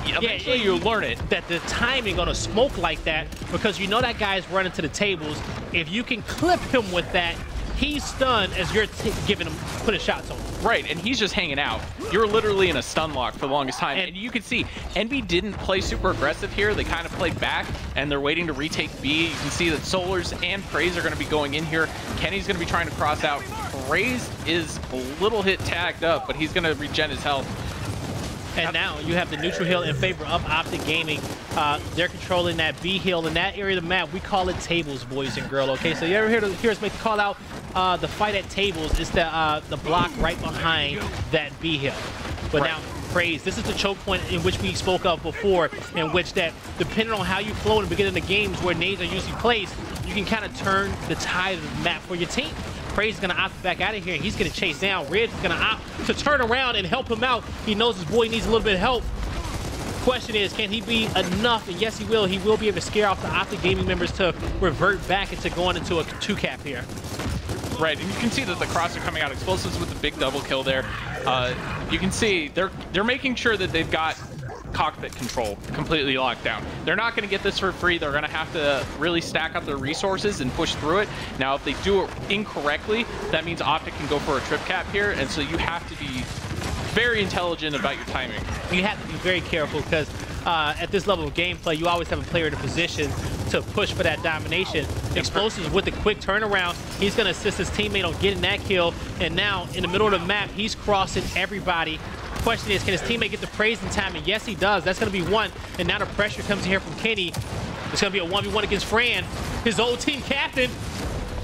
Eventually you learn it. That the timing on a smoke like that, because you know that guy's running to the tables. If you can clip him with that, he's stunned as you're giving him, putting shots on him. Right, and he's just hanging out. You're literally in a stun lock for the longest time. And you can see, EnVy didn't play super aggressive here. They kind of played back, and they're waiting to retake B. You can see that Solars and Praise are going to be going in here. Kenny's going to be trying to cross out. Praise is a little hit tagged up, but he's going to regen his health. And now you have the neutral hill in favor of Optic Gaming. They're controlling that B hill in that area of the map. We call it tables, boys and girls. Okay, so you ever hear us make the call out? The fight at tables is the block right behind that B hill. But now, Praise, this is the choke point in which we spoke of before, in which that depending on how you flow in the beginning of the games where nades are usually placed, you can kind of turn the tide of the map for your team. Praise is going to opt back out of here, and he's going to chase down. Red is going to opt to turn around and help him out. He knows his boy needs a little bit of help. Question is, can he be enough? And yes, he will. He will be able to scare off the Optic Gaming members to revert back into going into a 2-cap here. Right, and you can see that the cross are coming out. Explosives with the big double kill there. You can see they're making sure that they've got cockpit control completely locked down. They're not going to get this for free. They're going to have to really stack up their resources and push through it. Now, if they do it incorrectly, that means Optic can go for a trip cap here, and so you have to be very intelligent about your timing. You have to be very careful because at this level of gameplay, you always have a player in a position to push for that domination. Explosives with the quick turnaround, he's going to assist his teammate on getting that kill, and now in the middle of the map, he's crossing everybody. Question is, can his teammate get the praise in time? And yes, he does. That's going to be one. And now the pressure comes in here from Kenny. It's going to be a 1v1 against Fran, his old team captain.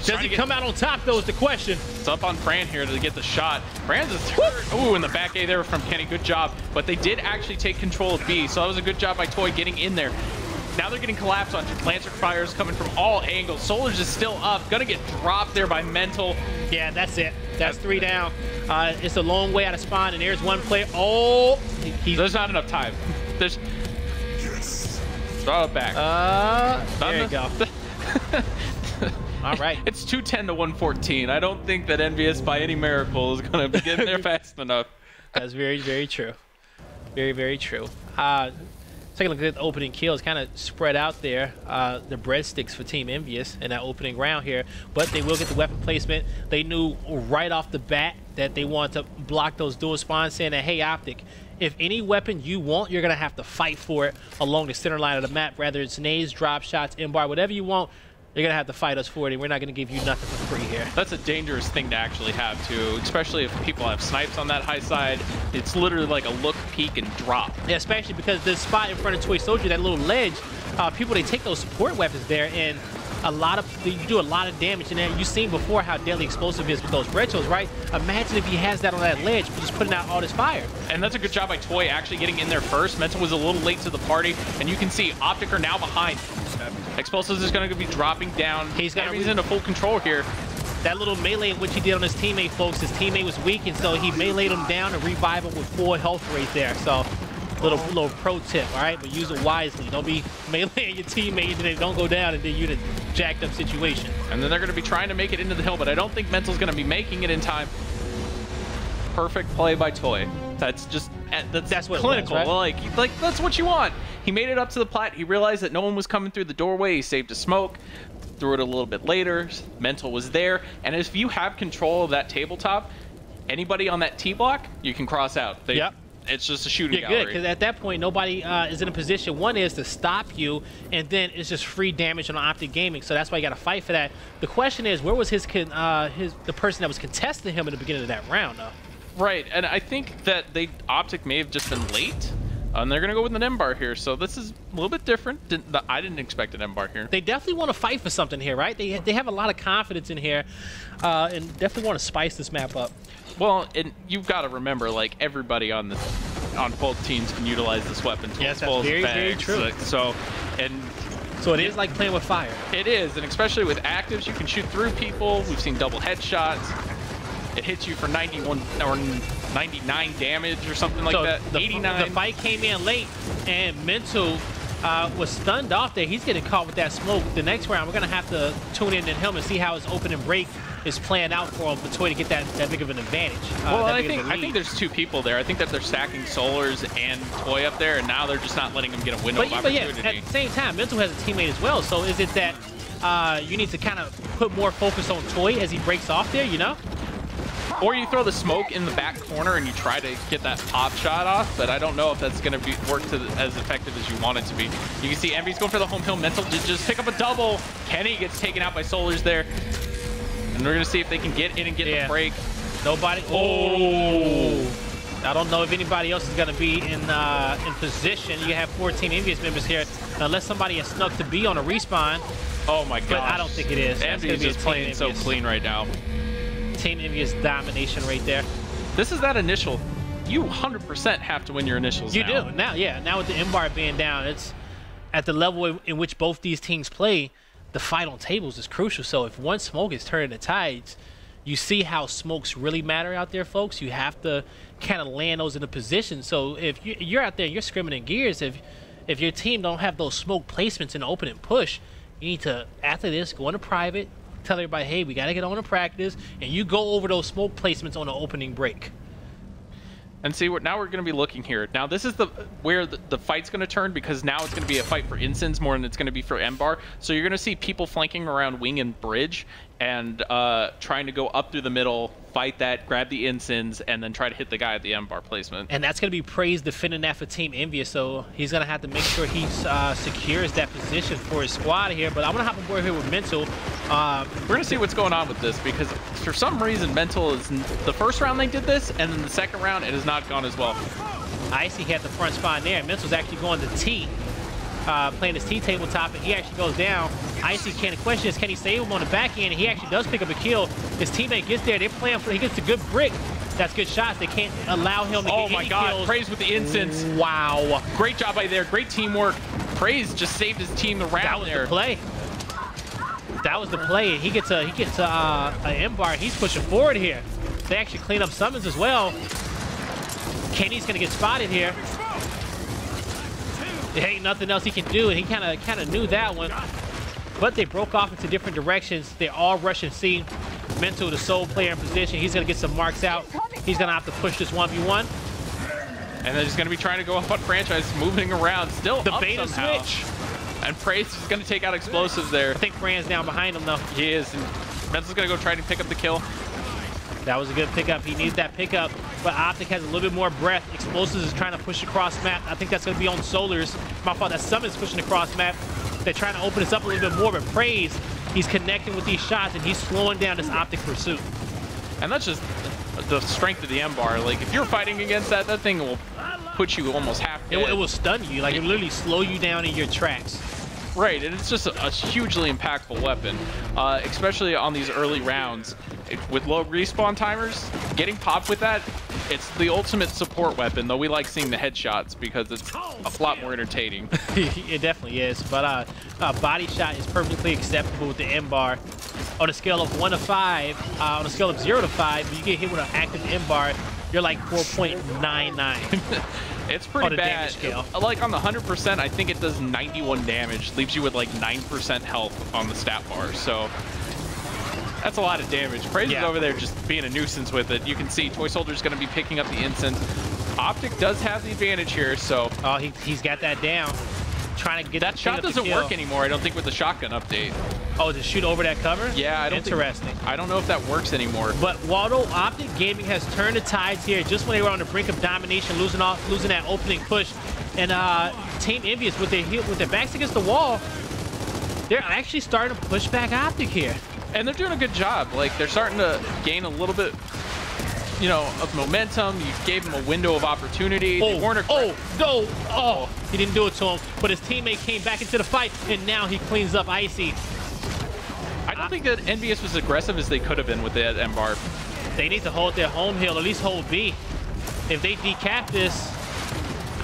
Does he come out on top, though, is the question. It's up on Fran here to get the shot. Fran's a third. Ooh, in the back A there from Kenny. Good job. But they did actually take control of B, so that was a good job by Toy getting in there. Now they're getting collapsed on Lancer fires coming from all angles. Solars is still up. Gonna get dropped there by Mental. Yeah, that's it. That's 3 down. It's a long way out of spawn, and there's one player. Oh, there's not enough time. There's. Throw it back. There you go. All right. It's 210 to 114. I don't think that EnVyUs by any miracle is gonna be getting there fast enough. That's very, very true. Very, very true. Taking a look at the opening kills, kind of spread out there. The breadsticks for Team EnVyUs in that opening round here, but they will get the weapon placement. They knew right off the bat that they wanted to block those dual spawns, saying that, hey, Optic, if any weapon you want, you're going to have to fight for it along the center line of the map, whether it's nades, drop shots, M-bar, whatever you want. You're going to have to fight us for it, and we're not going to give you nothing for free here. That's a dangerous thing to actually have, too, especially if people have snipes on that high side. It's literally like a look, peek, and drop. Yeah, especially because this spot in front of Toy Soldier, that little ledge, people, they take those support weapons there, and you do a lot of damage. And then you've seen before how deadly explosive is with those retros, right? Imagine if he has that on that ledge, just putting out all this fire. And that's a good job by Toy actually getting in there first. Mental was a little late to the party, and you can see Optic are now behind. Explosives is going to be dropping down. He's into full control here. That little melee in which he did on his teammate, folks, his teammate was weak, and so he meleeed him down and revived him with full health right there. So, little pro tip, all right? But use it wisely. Don't be meleeing your teammate and they don't go down and then you're in a jacked up situation. And then they're going to be trying to make it into the hill, but I don't think Mental's going to be making it in time. perfect play by Toy. That's just that's what clinical. it was, right? Like that's what you want. He made it up to the plat. He realized that no one was coming through the doorway. He saved a smoke, threw it a little bit later. Mental was there, and if you have control of that tabletop, anybody on that T block, you can cross out. Yep. It's just a shooting gallery. Good, because at that point, nobody is in a position. One is to stop you, and then it's just free damage on Optic Gaming. So that's why you got to fight for that. The question is, where was the person that was contesting him in the beginning of that round, though? Right, and I think that Optic may have just been late. And they're going to go with an M-bar here, so this is a little bit different. I didn't expect an M-bar here. They definitely want to fight for something here, right? They have a lot of confidence in here, and definitely want to spice this map up. Well, and you've got to remember, like, everybody on both teams can utilize this weapon. Yes, that's very true. So it is like playing with fire. It is, and especially with actives, you can shoot through people. We've seen double headshots. It hits you for 91 or 99 damage or something like that. 89. The fight came in late, and Mental was stunned off there. He's getting caught with that smoke. The next round, we're going to have to tune in to him and see how his opening break is playing out for him to get that big of an advantage. Well, I think there's two people there. I think that they're stacking Solars and Toy up there, and now they're just not letting him get a window of opportunity. But yeah, at the same time, Mental has a teammate as well. So is it that you need to kind of put more focus on Toy as he breaks off there, you know? Or you throw the smoke in the back corner and you try to get that pop shot off, but I don't know if that's going to work as effective as you want it to be. You can see EnVyUs going for the home hill. Mental did just pick up a double. Kenny gets taken out by Solars there. And we're going to see if they can get in and get the break. Nobody. Oh! I don't know if anybody else is going to be in position. You have 14 EnVyUs members here, unless somebody has snuck to be on a respawn. Oh my god! But I don't think it is. EnVyUs is playing so clean right now. Team EnVyUs domination right there. This is that initial. You 100% have to win your initials. You do now. Yeah, now with the M-bar being down, it's at the level in which both these teams play. The fight on tables is crucial. So if one smoke is turning the tides, you see how smokes really matter out there, folks. You have to kind of land those in a position. So if you're out there, you're scrimming in gears. If your team don't have those smoke placements in the open and push, you need to, after this, go into private, tell everybody, hey, we got to get on to practice, and you go over those smoke placements on the opening break. And see, now we're going to be looking here. Now this is where the fight's going to turn, because now it's going to be a fight for Ensigns more than it's going to be for M-bar. So you're going to see people flanking around wing and bridge and trying to go up through the middle, fight that, grab the Ensigns, and then try to hit the guy at the M-bar placement. And that's going to be Praise defending that for Team EnVyUs, so he's going to have to make sure he secures that position for his squad here. But I'm going to hop on board here with Mental. We're going to see what's going on with this, because for some reason Mental is the first round they did this, and then the second round it has not gone as well. Icy had the front spawn there. Mental's actually going to T, playing his T tabletop, and he actually goes down. Icy can't question this. Can he save him on the back end? And he actually does pick up a kill. His teammate gets there. They're playing for. He gets a good brick. That's good shots. They can't allow him to get any kills. Oh my God! Praise with the incense. Wow! Great job by there. Great teamwork. Praise just saved his team the round. That was the play. That was the play. He gets a M-bar, and he's pushing forward here. They actually clean up summons as well. Kenny's gonna get spotted here. There ain't nothing else he can do, and he kind of knew that one. But they broke off into different directions. They're all rushing C. Mental, the sole player in position. He's gonna get some marks out. He's gonna have to push this 1v1. And they're just gonna be trying to go up on franchise, moving around, still the up beta somehow. switch. And Praise is gonna take out explosives there. I think Fran's down behind him though. He is, and Mental's gonna go try to pick up the kill. That was a good pickup. He needs that pickup, but Optic has a little bit more breath. Explosives is trying to push across map. I think that's going to be on Solars. My fault. That Summon's pushing across map. They're trying to open this up a little bit more, but Praise, he's connecting with these shots, and he's slowing down this Optic pursuit. And that's just the strength of the M-bar. Like, if you're fighting against that, that thing will put you almost half dead. It will stun you. Like, it will literally slow you down in your tracks. Right, and it's just a hugely impactful weapon, especially on these early rounds. With low respawn timers, getting popped with that, it's the ultimate support weapon, though we like seeing the headshots because it's a lot more entertaining. It definitely is, but body shot is perfectly acceptable with the M-bar. On a scale of 1 to 5, on a scale of 0 to 5, when you get hit with an active M-bar, you're like 4.99. It's pretty bad. Like on the 100%, I think it does 91 damage, leaves you with like 9% health on the stat bar. So That's a lot of damage. Praise is over there just being a nuisance with it. You can see Toy Soldier's going to be picking up the incense. Optic does have the advantage here, so... Oh, he's got that down. Trying to get that shot doesn't work anymore, I don't think, with the shotgun update. Oh, to shoot over that cover? Yeah, I don't Interesting. I don't know if that works anymore. But Waldo, Optic Gaming has turned the tides here just when they were on the brink of domination, losing that opening push. And Team EnVyUs, with their backs against the wall, they're actually starting to push back Optic here. And they're doing a good job. Like, they're starting to gain a little bit, you know, of momentum. You gave them a window of opportunity. Oh, he didn't do it to him, but his teammate came back into the fight, and now he cleans up Icy. I don't think that EnVyUs was aggressive as they could have been with that M-bar. They need to hold their home hill, at least hold B. If they decap this,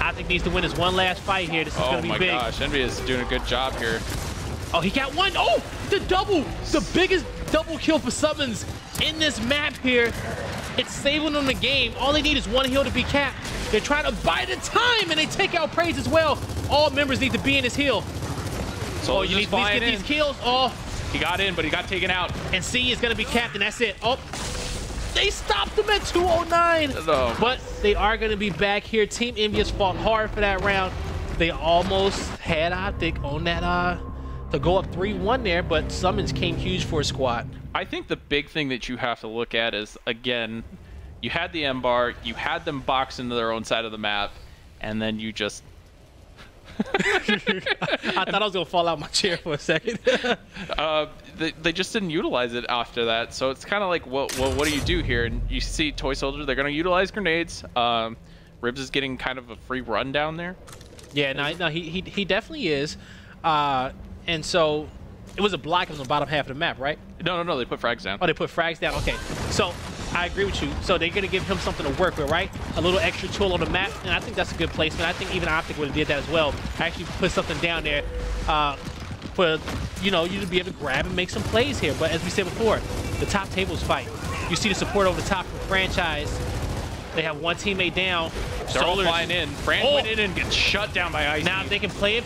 Optic needs to win his one last fight here. This is going to be big. Oh my gosh, EnVyUs is doing a good job here. Oh, he got one. Oh, the double. The biggest double kill for Summons in this map here. It's saving them the game. All they need is one heal to be capped. They're trying to buy the time, and they take out Praise as well. All members need to be in his heal. So you need to get these kills. Oh, he got in, but he got taken out. And C is going to be capped, and that's it. Oh, they stopped him at 209. No. But they are going to be back here. Team EnVyUs fought hard for that round. They almost had Optic on that to go up 3-1 there, but Summons came huge for a squad. I think the big thing that you have to look at is, again, you had the M-bar, you had them box into their own side of the map, and then you just... I thought I was going to fall out my chair for a second. They just didn't utilize it after that, so it's kind of like, well, what do you do here? And you see Toy Soldier, they're going to utilize grenades. Ribs is getting kind of a free run down there. Yeah, no, he definitely is. And so it was a block on the bottom half of the map, right? No, they put frags down. Oh, they put frags down. Okay, so I agree with you. So they're going to give him something to work with, right? A little extra tool on the map, and I think that's a good placement. I think even Optic would have did that as well. Actually put something down there for, you know, you to be able to grab and make some plays here. But as we said before, the top tables fight. You see the support over the top from Franchise. They have one teammate down. They're all flying in. Fran went in and gets shut down by Icy. Now, if they can play it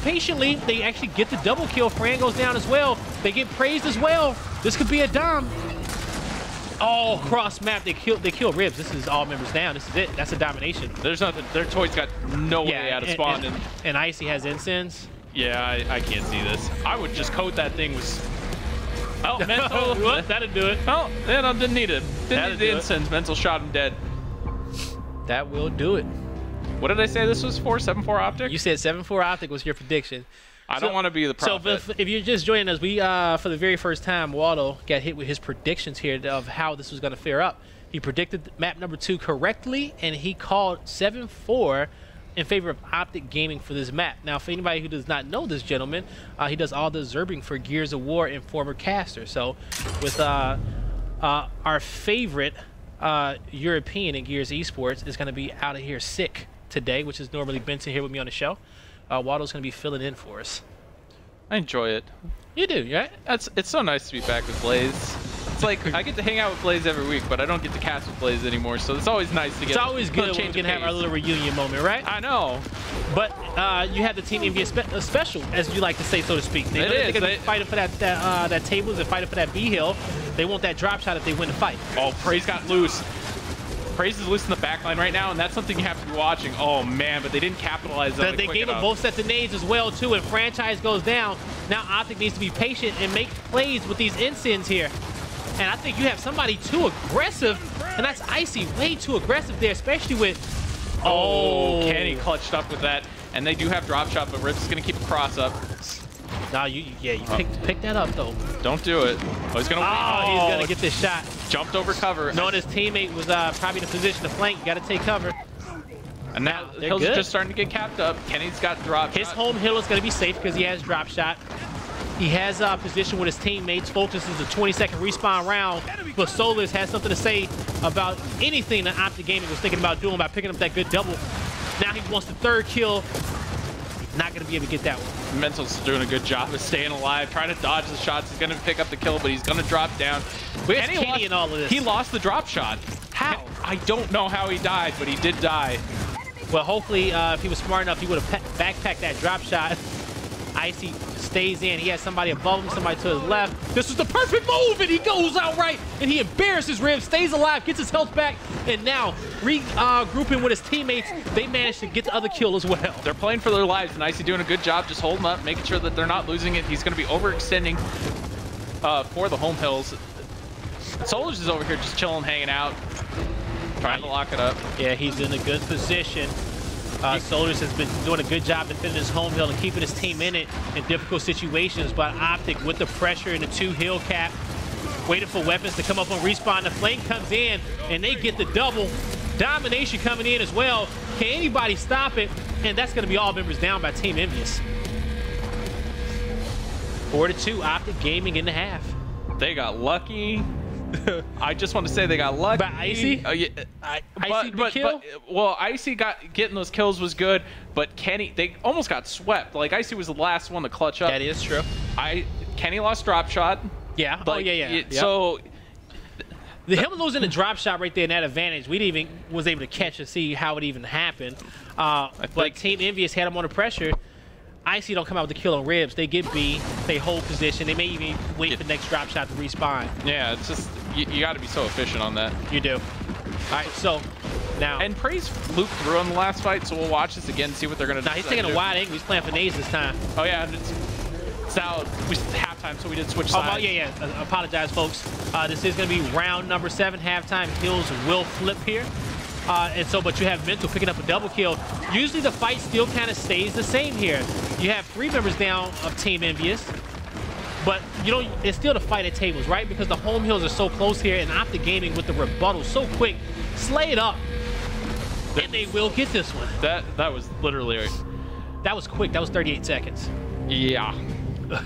patiently, they actually get the double kill. Fran goes down as well. They get praised as well. This could be a dom. Oh, cross map. They kill Ribs. This is all members down. This is it. That's a domination. There's nothing. Their toys got no way out of spawn. And Icy has incense. Yeah, I can't see this. I would just coat that thing with... Oh, Mental. What? That'd do it. Oh, yeah, no, didn't need it. Didn't need the incense. Mental shot him dead. That will do it. What did I say this was for? 7-4 Optic? You said 7-4 Optic was your prediction. I don't want to be the prophet. So if you're just joining us, we for the very first time, Waldo got hit with his predictions here of how this was going to fare up. He predicted map number 2 correctly, and he called 7-4 in favor of Optic Gaming for this map. Now, for anybody who does not know this gentleman, he does all the zerbing for Gears of War and former caster. So with our favorite European in Gears eSports is going to be out of here sick today, which is normally Benson here with me on the show. Waldo's going to be filling in for us. I enjoy it. You do, right? It's so nice to be back with Blaze. It's like I get to hang out with Blaze every week, but I don't get to cast with Blaze anymore, so it's always nice to get. It's always good when we can have our little reunion moment, right? I know. But you have the Team EnVyUs special, as you like to say, so to speak. They're going to be fighting for that tables and fighting for that B hill. They want that drop shot if they win the fight. Oh, Praise got loose. Praise is loose in the backline right now, and that's something you have to be watching. Oh man, but they didn't capitalize on it. They gave them both sets of nades as well too, and Franchise goes down. Now Optic needs to be patient and make plays with these incense here. And I think you have somebody too aggressive, and that's Icy, way too aggressive there, especially with... Oh, Kenny clutched up with that. And they do have drop shot, but Rips is going to keep a cross up. No, you pick that up, though. Don't do it. Oh, he's going to... Oh, he's going to get this shot. Jumped over cover. Knowing his teammate was probably in a position to flank, you got to take cover. And now Hill's just starting to get capped up. Kenny's got drop shot. His home hill is going to be safe because he has drop shot. He has a position with his teammates. Focus is a 20-second respawn round, but Solus has something to say about anything that Optic Gaming was thinking about doing by picking up that good double. Now he wants the 3rd kill. Not going to be able to get that one. Mental's doing a good job of staying alive, trying to dodge the shots. He's going to pick up the kill, but he's going to drop down. Where's Kenny in all of this? He lost the drop shot. How? I don't know how he died, but he did die. Well, hopefully, if he was smart enough, he would have backpacked that drop shot. Icy stays in. He has somebody above him, somebody to his left. This is the perfect move, and he goes out right, and he embarrasses Ribs, stays alive, gets his health back, and now regrouping with his teammates, they manage to get the other kill as well. They're playing for their lives, and Icy doing a good job just holding up, making sure that they're not losing it. He's going to be overextending for the home hills. Soldiers is over here just chilling, hanging out, trying to lock it up. Yeah, he's in a good position. Soldiers has been doing a good job defending his home hill and keeping his team in it in difficult situations, but Optic with the pressure in the 2 hill cap, waiting for weapons to come up on respawn. The flame comes in, and they get the double. Domination coming in as well. Can anybody stop it? And that's going to be all members down by Team EnVyUs. 4-2, Optic Gaming in the half. They got lucky. I just want to say they got lucky. By Icy? Yeah. Icy kill? Well, Icy getting those kills was good, but Kenny, they almost got swept. Like, Icy was the last one to clutch up. That is true. Kenny lost drop shot. Yeah. Like, Yep. So him losing the drop shot right there in that advantage, we didn't even was able to catch and see how it even happened. But Team EnVyUs had him under pressure. Icy don't come out with the kill on Ribs. They get B, they hold position. They may even wait for the next drop shot to respawn. Yeah, it's just, you got to be so efficient on that. You do. All right, so now. And Praise looped through on the last fight, so we'll watch this again, see what they're going to do. He's taking a wide angle. He's playing for nades this time. Oh, yeah. It's now halftime, so we did switch sides. Yeah. Apologize, folks. This is going to be round number 7, halftime. Hills will flip here. But you have Mental picking up a double kill. Usually the fight still kind of stays the same here. You have 3 members down of Team EnVyUs, but it's still the fight at tables, right? Because the home hills are so close here, and Optic Gaming with the rebuttal so quick, slay it up, and they will get this one. That was literally. That was quick. That was 38 seconds. Yeah.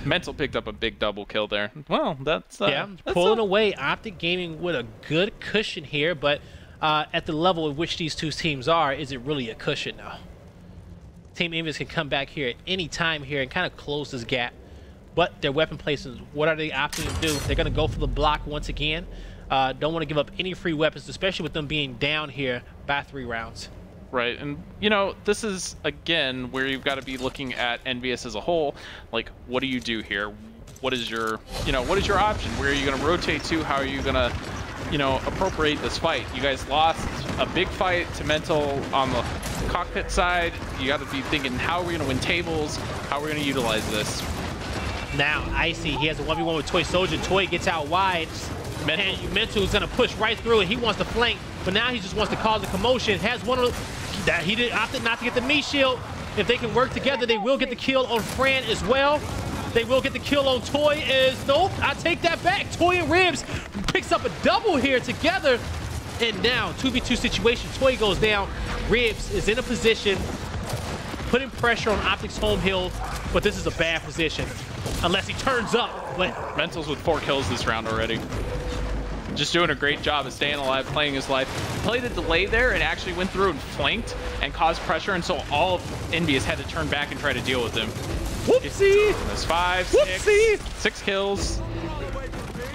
Mental picked up a big double kill there. Well, that's pulling away. Optic Gaming with a good cushion here, but. At the level at which these 2 teams are, is it really a cushion now? Team EnVyUs can come back here at any time here and kind of close this gap. But their weapon placements, what are they opting to do? They're going to go for the block once again. Don't want to give up any free weapons, especially with them being down here by 3 rounds. Right, and this is, again, where you've got to be looking at EnVyUs as a whole. Like, what do you do here? What is your, what is your option? Where are you going to rotate to? How are you going to appropriate this fight? You guys lost a big fight to Mental on the cockpit side. You got to be thinking, how are we going to win tables? How are we going to utilize this? Now, Icy, he has a 1v1 with Toy Soldier. Toy gets out wide. Mental is going to push right through it. He wants to flank, but now he just wants to cause a commotion. Has one of that he opted not to get the meat shield. If they can work together, they will get the kill on Fran as well. They will get the kill on Toy nope, I take that back. Toy and Ribs picks up a double here together. And now, 2v2 situation. Toy goes down. Ribs is in a position, putting pressure on Optic's home hill, but this is a bad position. Unless he turns up. But Mental's with 4 kills this round already. Just doing a great job of staying alive, playing his life. Played a delay there and actually went through and flanked and caused pressure, and so all of EnVyUs had to turn back and try to deal with him. Whoopsie! That's 5, Whoopsie! 6 kills.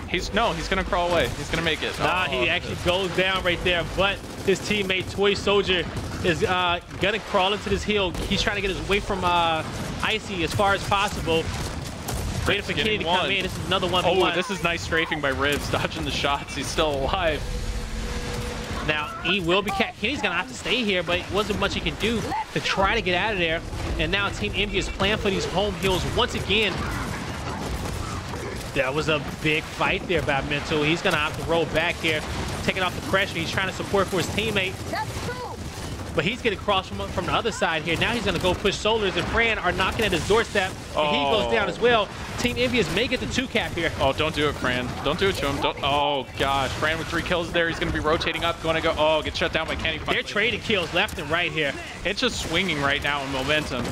He's gonna crawl away. He's gonna make it. Nah, he actually goes down right there, but his teammate Toy Soldier is gonna crawl into this hill. He's trying to get away from Icy as far as possible. Waiting for Kenny to come in. This is another 1v1. Oh, this is nice strafing by Ribs, dodging the shots. He's still alive. Now, he will be capped. Kenny's going to have to stay here, but it wasn't much he can do to try to get out of there. And now Team EnVyUs playing for these home hills once again. That was a big fight there by Mental. He's going to have to roll back here, taking off the pressure. He's trying to support for his teammate. But he's getting crossed from the other side here. Now he's going to go push Solars, and Fran are knocking at his doorstep. And he goes down as well. Team EnVyUs may get the 2 cap here. Oh, don't do it, Fran. Don't do it to him. Don't. Oh, gosh. Fran with 3 kills there. He's going to be rotating up. Going to go. Oh, get shut down by Kenny. They're trading kills left and right here. It's just swinging right now in momentum.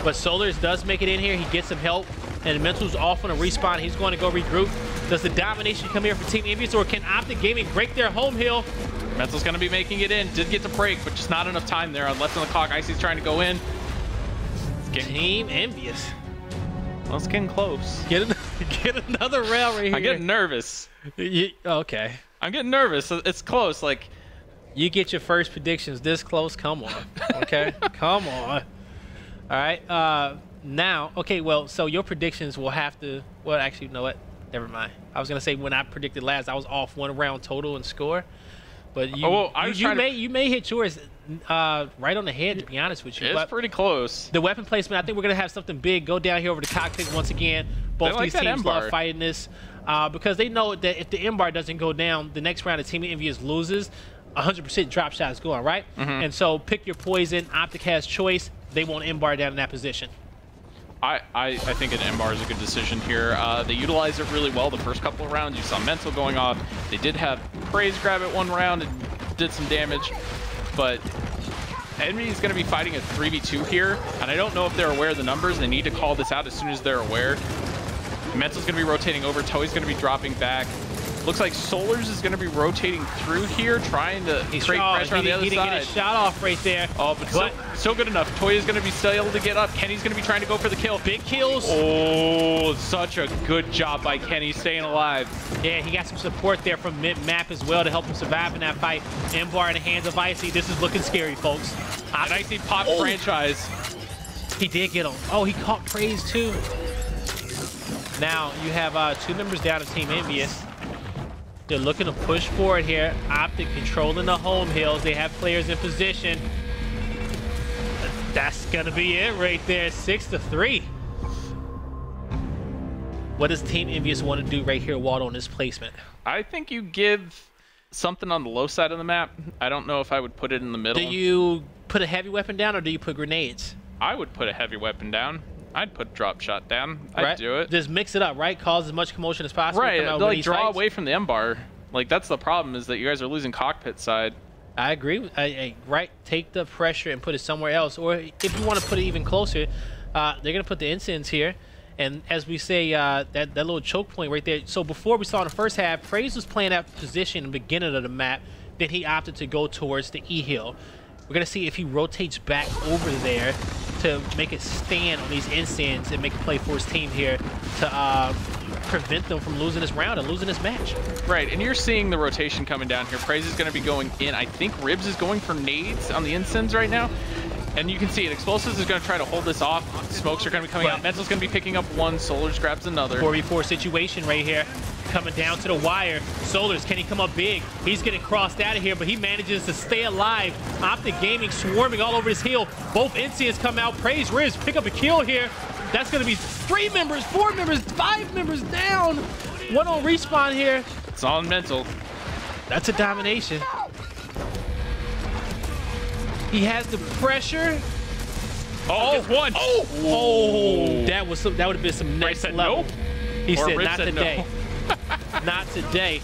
But Solars does make it in here. He gets some help. And Mental's off on a respawn. He's going to go regroup. Does the domination come here for Team EnVyUs, or can Optic Gaming break their home hill? Mental's going to be making it in. Did get the break, but just not enough time there. Left on the clock. Icy's trying to go in. Team EnVyUs. Well, it's getting close. Get another rail right here. I'm getting nervous. Okay. I'm getting nervous. It's close. Like, you get your first predictions this close. Come on. Okay. Come on. All right. Now, okay, well, so your predictions will have to, well, actually, you know what? Never mind. I was going to say when I predicted last, I was off 1 round total in score. But you may hit yours right on the head, to be honest with you. It's pretty close. The weapon placement, I think we're going to have something big go down here over the cockpit once again. Both these teams love fighting this because they know that if the M-bar doesn't go down, the next round the Team EnVyUs loses, 100% drop shot is going, right? And so pick your poison. Optic has choice. They won't M-bar down in that position. I think an M-bar is a good decision here. They utilized it really well the first couple of rounds. You saw Mental going off. They did have Praise grab it 1 round and did some damage, but Envy is going to be fighting a 3v2 here, and I don't know if they're aware of the numbers. They need to call this out as soon as they're aware. Mental's going to be rotating over. Toei's going to be dropping back. Looks like Solars is going to be rotating through here, trying to create pressure on the other side. He didn't get a shot off right there. Oh, but still good enough. Toei is going to be still able to get up. Kenny's going to be trying to go for the kill. Big kills. Oh, such a good job by Kenny staying alive. Yeah, he got some support there from mid-map as well to help him survive in that fight. M-bar in the hands of Icy. This is looking scary, folks. And Icy popped franchise. He did get him. Oh, he caught Praise too. Now you have 2 members down of Team EnVyUs. They're looking to push forward here. Optic controlling the home hills. They have players in position. That's gonna be it right there. 6-3. What does Team EnVyUs want to do right here, Waldo, on this placement? I think you give something on the low side of the map. I don't know if I would put it in the middle. Do you put a heavy weapon down or do you put grenades? I would put a heavy weapon down. I'd put drop shot down. I'd do it. Just mix it up, right? Cause as much commotion as possible. Right, like draw away from the M-bar. Like that's the problem, is that you guys are losing cockpit side. I agree. Right, take the pressure and put it somewhere else. Or if you want to put it even closer, they're going to put the incense here. And as we say, that little choke point right there. So before we saw in the first half, Praise was playing that position in the beginning of the map. Then he opted to go towards the E-hill. We're going to see if he rotates back over there to make it stand on these incense and make a play for his team here to prevent them from losing this round and losing this match. Right, and you're seeing the rotation coming down here. Praise is going to be going in. I think Ribs is going for nades on the incense right now. And you can see it. Explosives is going to try to hold this off. Smokes are going to be coming out. Mental's going to be picking up 1. Solars grabs another. 4v4 situation right here. Coming down to the wire. Solars, can he come up big? He's getting crossed out of here, but he manages to stay alive. Optic Gaming swarming all over his heel. Both incidents come out. Praise Ribs pick up a kill here. That's going to be 3 members, 4 members, 5 members down. 1 on respawn here. It's on Mental. That's a domination. He has the pressure. Oh, 1. Oh, that would have been some next level. No. He said, not today. Not today.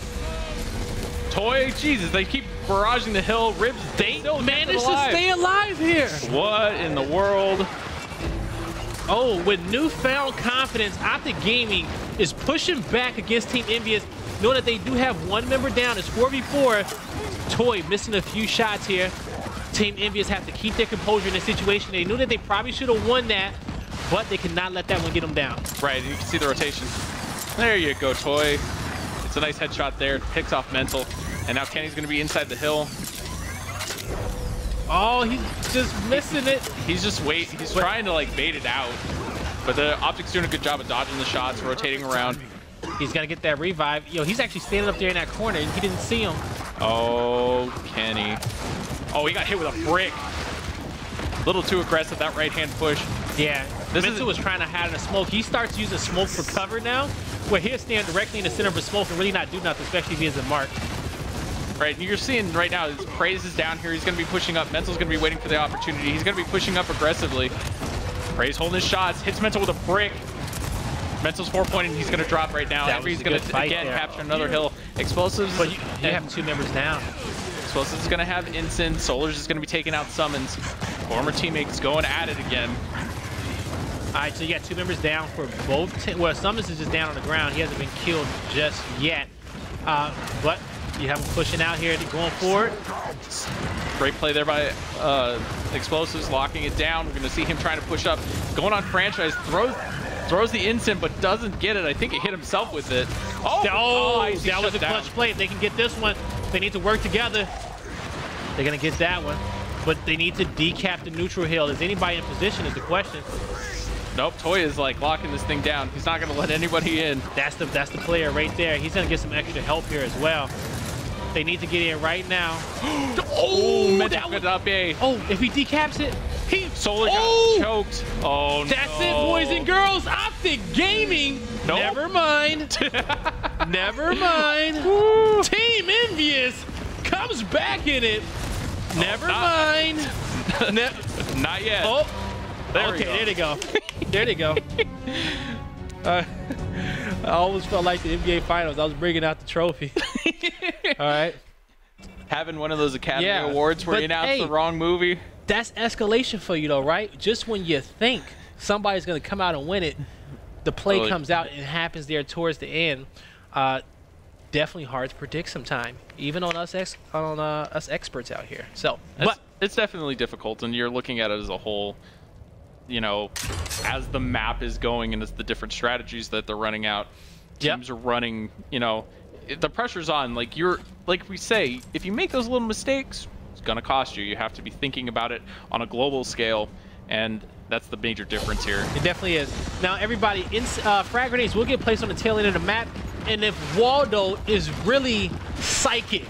Toei, Jesus, they keep barraging the hill. Ribs, they managed to stay alive here. What in the world? Oh, with newfound confidence, Optic Gaming is pushing back against Team EnVyUs, knowing that they do have 1 member down. It's 4v4. Toei missing a few shots here. Team EnVyUs have to keep their composure in this situation. They knew that they probably should have won that, but they cannot let that one get them down. Right, and you can see the rotation. There you go, Toei. It's a nice headshot there. Picks off Mental. And now Kenny's going to be inside the hill. Oh, he's just missing it. He's just waiting. He's trying to, like, bait it out. But the Optic's doing a good job of dodging the shots, rotating around. He's going to get that revive. Yo, he's actually standing up there in that corner, and he didn't see him. Oh, Kenny. Oh, he got hit with a brick. A little too aggressive, that right-hand push. Yeah, Mental was trying to hide in the smoke. He starts using smoke for cover now, where he'll stand directly in the center of the smoke and really not do nothing, especially if he isn't marked. Right, and you're seeing right now, Praise is down here. He's going to be pushing up. Mental's going to be waiting for the opportunity. He's going to be pushing up aggressively. Praise holding his shots, hits Mental with a brick. Mental's 4-pointing. He's going to drop right now. He's going to, again, capture another hill. Explosives. But you have 2 members down. Explosives is going to have Incense. Solars is going to be taking out Summons. Former teammates going at it again. All right, so you got 2 members down for both. Well, Summons is just down on the ground. He hasn't been killed just yet. But you have him pushing out here, going forward. Great play there by Explosives, locking it down. We're going to see him trying to push up. Going on franchise, throws the instant, but doesn't get it. I think he hit himself with it. Oh, that was a clutch play. If they can get this one, they need to work together. They're going to get that one. But they need to decap the neutral hill. Is anybody in position is the question. Nope, Toy is like locking this thing down. He's not gonna let anybody in. That's the player right there. He's gonna get some extra help here as well. They need to get in right now. Oh, that was up A. Oh, if he decaps it, Solar got choked. Oh, that's no. it, boys and girls. Optic Gaming. Nope. Never mind. Never mind. Team EnVyUs comes back in it. Never mind. Not yet. Oh, there there they go. There they go. I almost felt like the NBA Finals. I was bringing out the trophy. All right. Having one of those Academy Awards where you announced the wrong movie. That's escalation for you, though, right? Just when you think somebody's going to come out and win it, the play comes out and it happens there towards the end. Definitely hard to predict sometime, even on us experts out here. So, but it's definitely difficult, and you're looking at it as a whole. You know, as the map is going and as the different strategies that they're running out, teams are running. You know, the pressure's on. Like we say, if you make those little mistakes, it's gonna cost you. You have to be thinking about it on a global scale, and that's the major difference here. It definitely is. Now, everybody, frag grenades will get placed on the tail end of the map, and if Waldo is really psychic,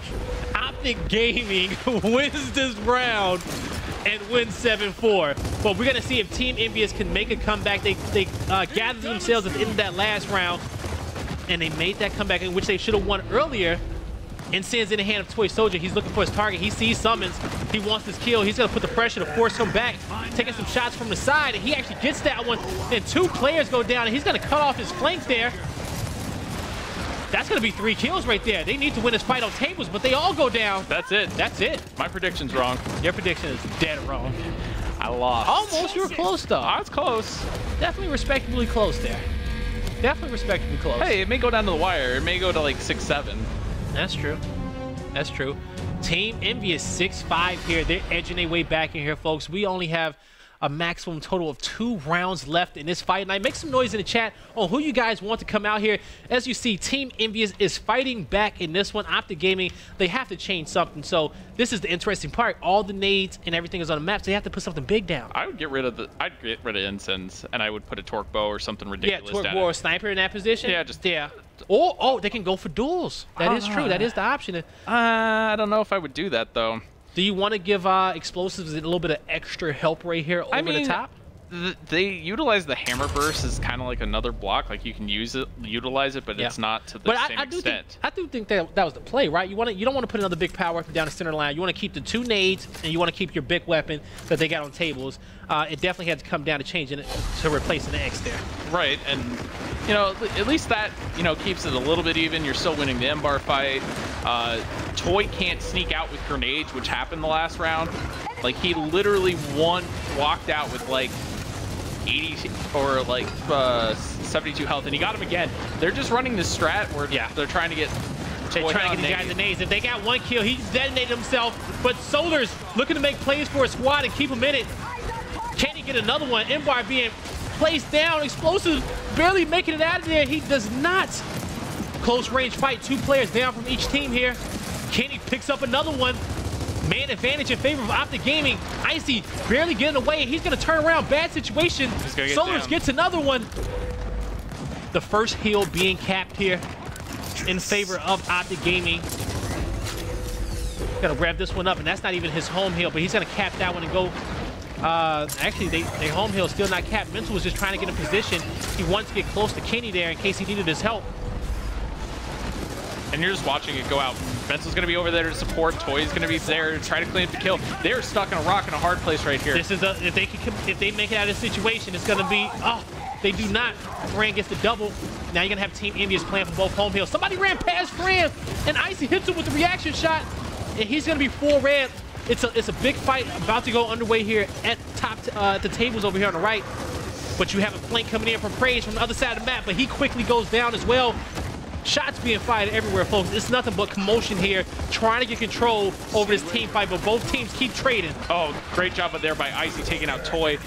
Optic Gaming wins this round and win 7-4. But we're gonna see if Team EnVyUs can make a comeback. They gathered themselves at the end of that last round, and they made that comeback in which they should have won earlier. And sends in the hand of Toy Soldier. He's looking for his target. He sees Summons. He wants this kill. He's gonna put the pressure to force him back, taking some shots from the side, and he actually gets that one. And 2 players go down, and he's gonna cut off his flank there. That's gonna be 3 kills right there. They need to win this fight on tables, but they all go down. That's it. That's it. My prediction's wrong. Your prediction is dead wrong. I lost. Almost. You were close, though. I was close. Definitely respectably close there. Definitely respectably close. Hey, it may go down to the wire. It may go to like 6-7. That's true. That's true. Team EnVyUs 6-5 here. They're edging their way back in here, folks. We only have a maximum total of 2 rounds left in this fight night. Make some noise in the chat on who you guys want to come out here. As you see, Team EnVyUs is fighting back in this one. Optic Gaming, they have to change something. So this is the interesting part. All the nades and everything is on the map, so they have to put something big down. I'd get rid of Ensigns, and I would put a torque bow or something ridiculous down. Yeah, torque bow or sniper in that position. Yeah, Oh, they can go for duels. That is true. That is the option. I don't know if I would do that, though. Do you want to give explosives a little bit of extra help right here over the top? They utilize the hammer burst as kind of like another block. Like you can utilize it, but it's not to the same extent. I do think that was the play, right? You don't want to put another big power weapon down the center line. You want to keep the 2 nades, and you want to keep your big weapon that they got on tables. It definitely had to come down to changing it to replacing the X there. Right, and you know, at least that keeps it a little bit even. You're still winning the M-bar fight. Toy can't sneak out with grenades, which happened the last round. Like he literally walked out with like 80 or like 72 health, and he got him again. They're just running this strat where they're trying to get these guys in the nades. If they got 1 kill, he's detonated himself. But Solar's looking to make plays for a squad and keep him in it. Can he get another one? M-bar being placed down. Explosive barely making it out of there. He does not. Close range fight. 2 players down from each team here. Kenny picks up another one. Man advantage in favor of Optic Gaming. Icy barely getting away. He's going to turn around. Bad situation. Solars gets another one. The first heal being capped here in favor of Optic Gaming. Going to grab this one up, and that's not even his home heal, but he's going to cap that one and go. Actually, their home heal is still not capped. Mental was just trying to get in position. He wanted to get close to Kenny there in case he needed his help. And you're just watching it go out. Mental's going to be over there to support. Toy's going to be there to try to clean up the kill. They're stuck in a rock in a hard place right here. This is if they make it out of this situation, it's going to be they do not. Fran gets the double. Now you're going to have Team EnVyUs playing for both home heals. Somebody ran past Fran, and Icy hits him with the reaction shot, and he's going to be full red. It's a big fight about to go underway here at the tables over here on the right. But you have a flank coming in from Praise from the other side of the map, but he quickly goes down as well. Shots being fired everywhere, folks. It's nothing but commotion here, trying to get control over this team fight, but both teams keep trading. Oh, great job there by Icy taking out Toy.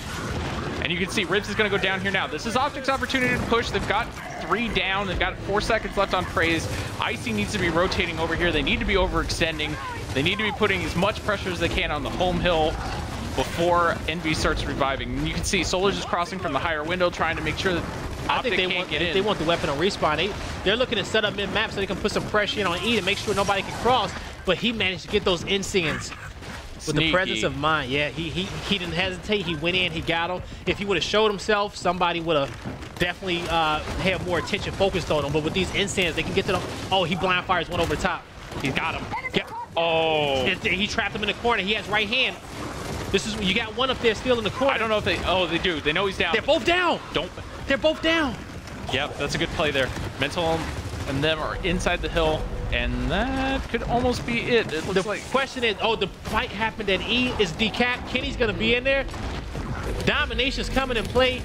And you can see Ribs is going to go down here now. This is Optic's opportunity to push. They've got 3 down. They've got 4 seconds left on Praise. Icy needs to be rotating over here. They need to be overextending. They need to be putting as much pressure as they can on the home hill. before Envy starts reviving. You can see Solar just crossing from the higher window, trying to make sure that Optic can't get in. They want the weapon on respawn. They're looking to set up mid-map so they can put some pressure in on E to make sure nobody can cross, but he managed to get those incendies. With the presence of mind, yeah, he didn't hesitate. He went in, he got him. If he would have showed himself, somebody would have definitely had more attention focused on him. But with these incendies, they can get to them. Oh, he blind fires one over the top. He got him. Oh, he trapped him in the corner. He has right hand. This is you got one up there still in the corner. I don't know if they. Oh, they do. They know he's down. They're both down. They're both down. Yep, that's a good play there. Mental and them are inside the hill. And that could almost be it. It looks like. The question is, oh, the fight happened at E is decap. Kenny's gonna be in there. Domination's coming in play.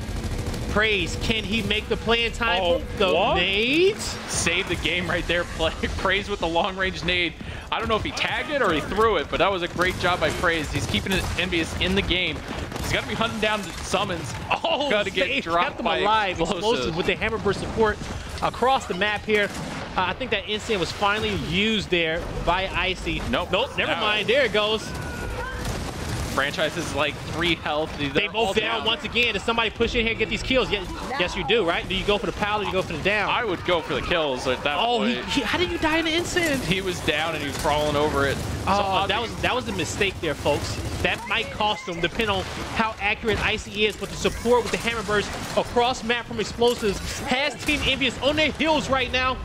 Praise, can he make the play in time? Oh, the nades? Saved the game right there. Praise with the long-range nade. I don't know if he tagged it or he threw it, but that was a great job by Praise. He's keeping EnVyUs in the game. He's got to be hunting down the summons. Oh, got to get dropped kept them by alive. explosive With the hammer burst support across the map here. I think that instant was finally used there by Icy. Nope, never mind. There it goes. Franchise is like 3 health. They both down once again. Does somebody push in here and get these kills? Yes, you do, right? Do you go for the pal or do you go for the down? I would go for the kills at that point. How did you die in the instant? He was down and he was crawling over it. Oh, that was a mistake there, folks. That might cost them, depending on how accurate Icy is, but the support with the hammer burst across map from explosives has Team EnVyUs on their heels right now.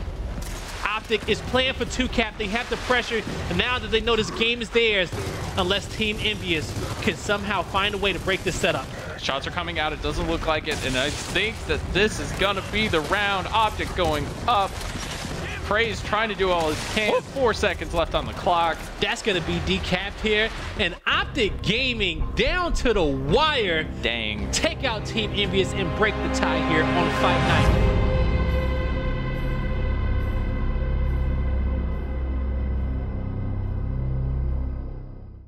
Optic is playing for 2-cap. They have the pressure, and now that they know this game is theirs, unless Team EnVyUs can somehow find a way to break this setup. Shots are coming out. It doesn't look like it, and I think that this is gonna be the round. Optic going up. Praise trying to do all he can. 4 seconds left on the clock. That's gonna be decapped here, and Optic Gaming down to the wire. Dang. Take out Team EnVyUs and break the tie here on Fight Night.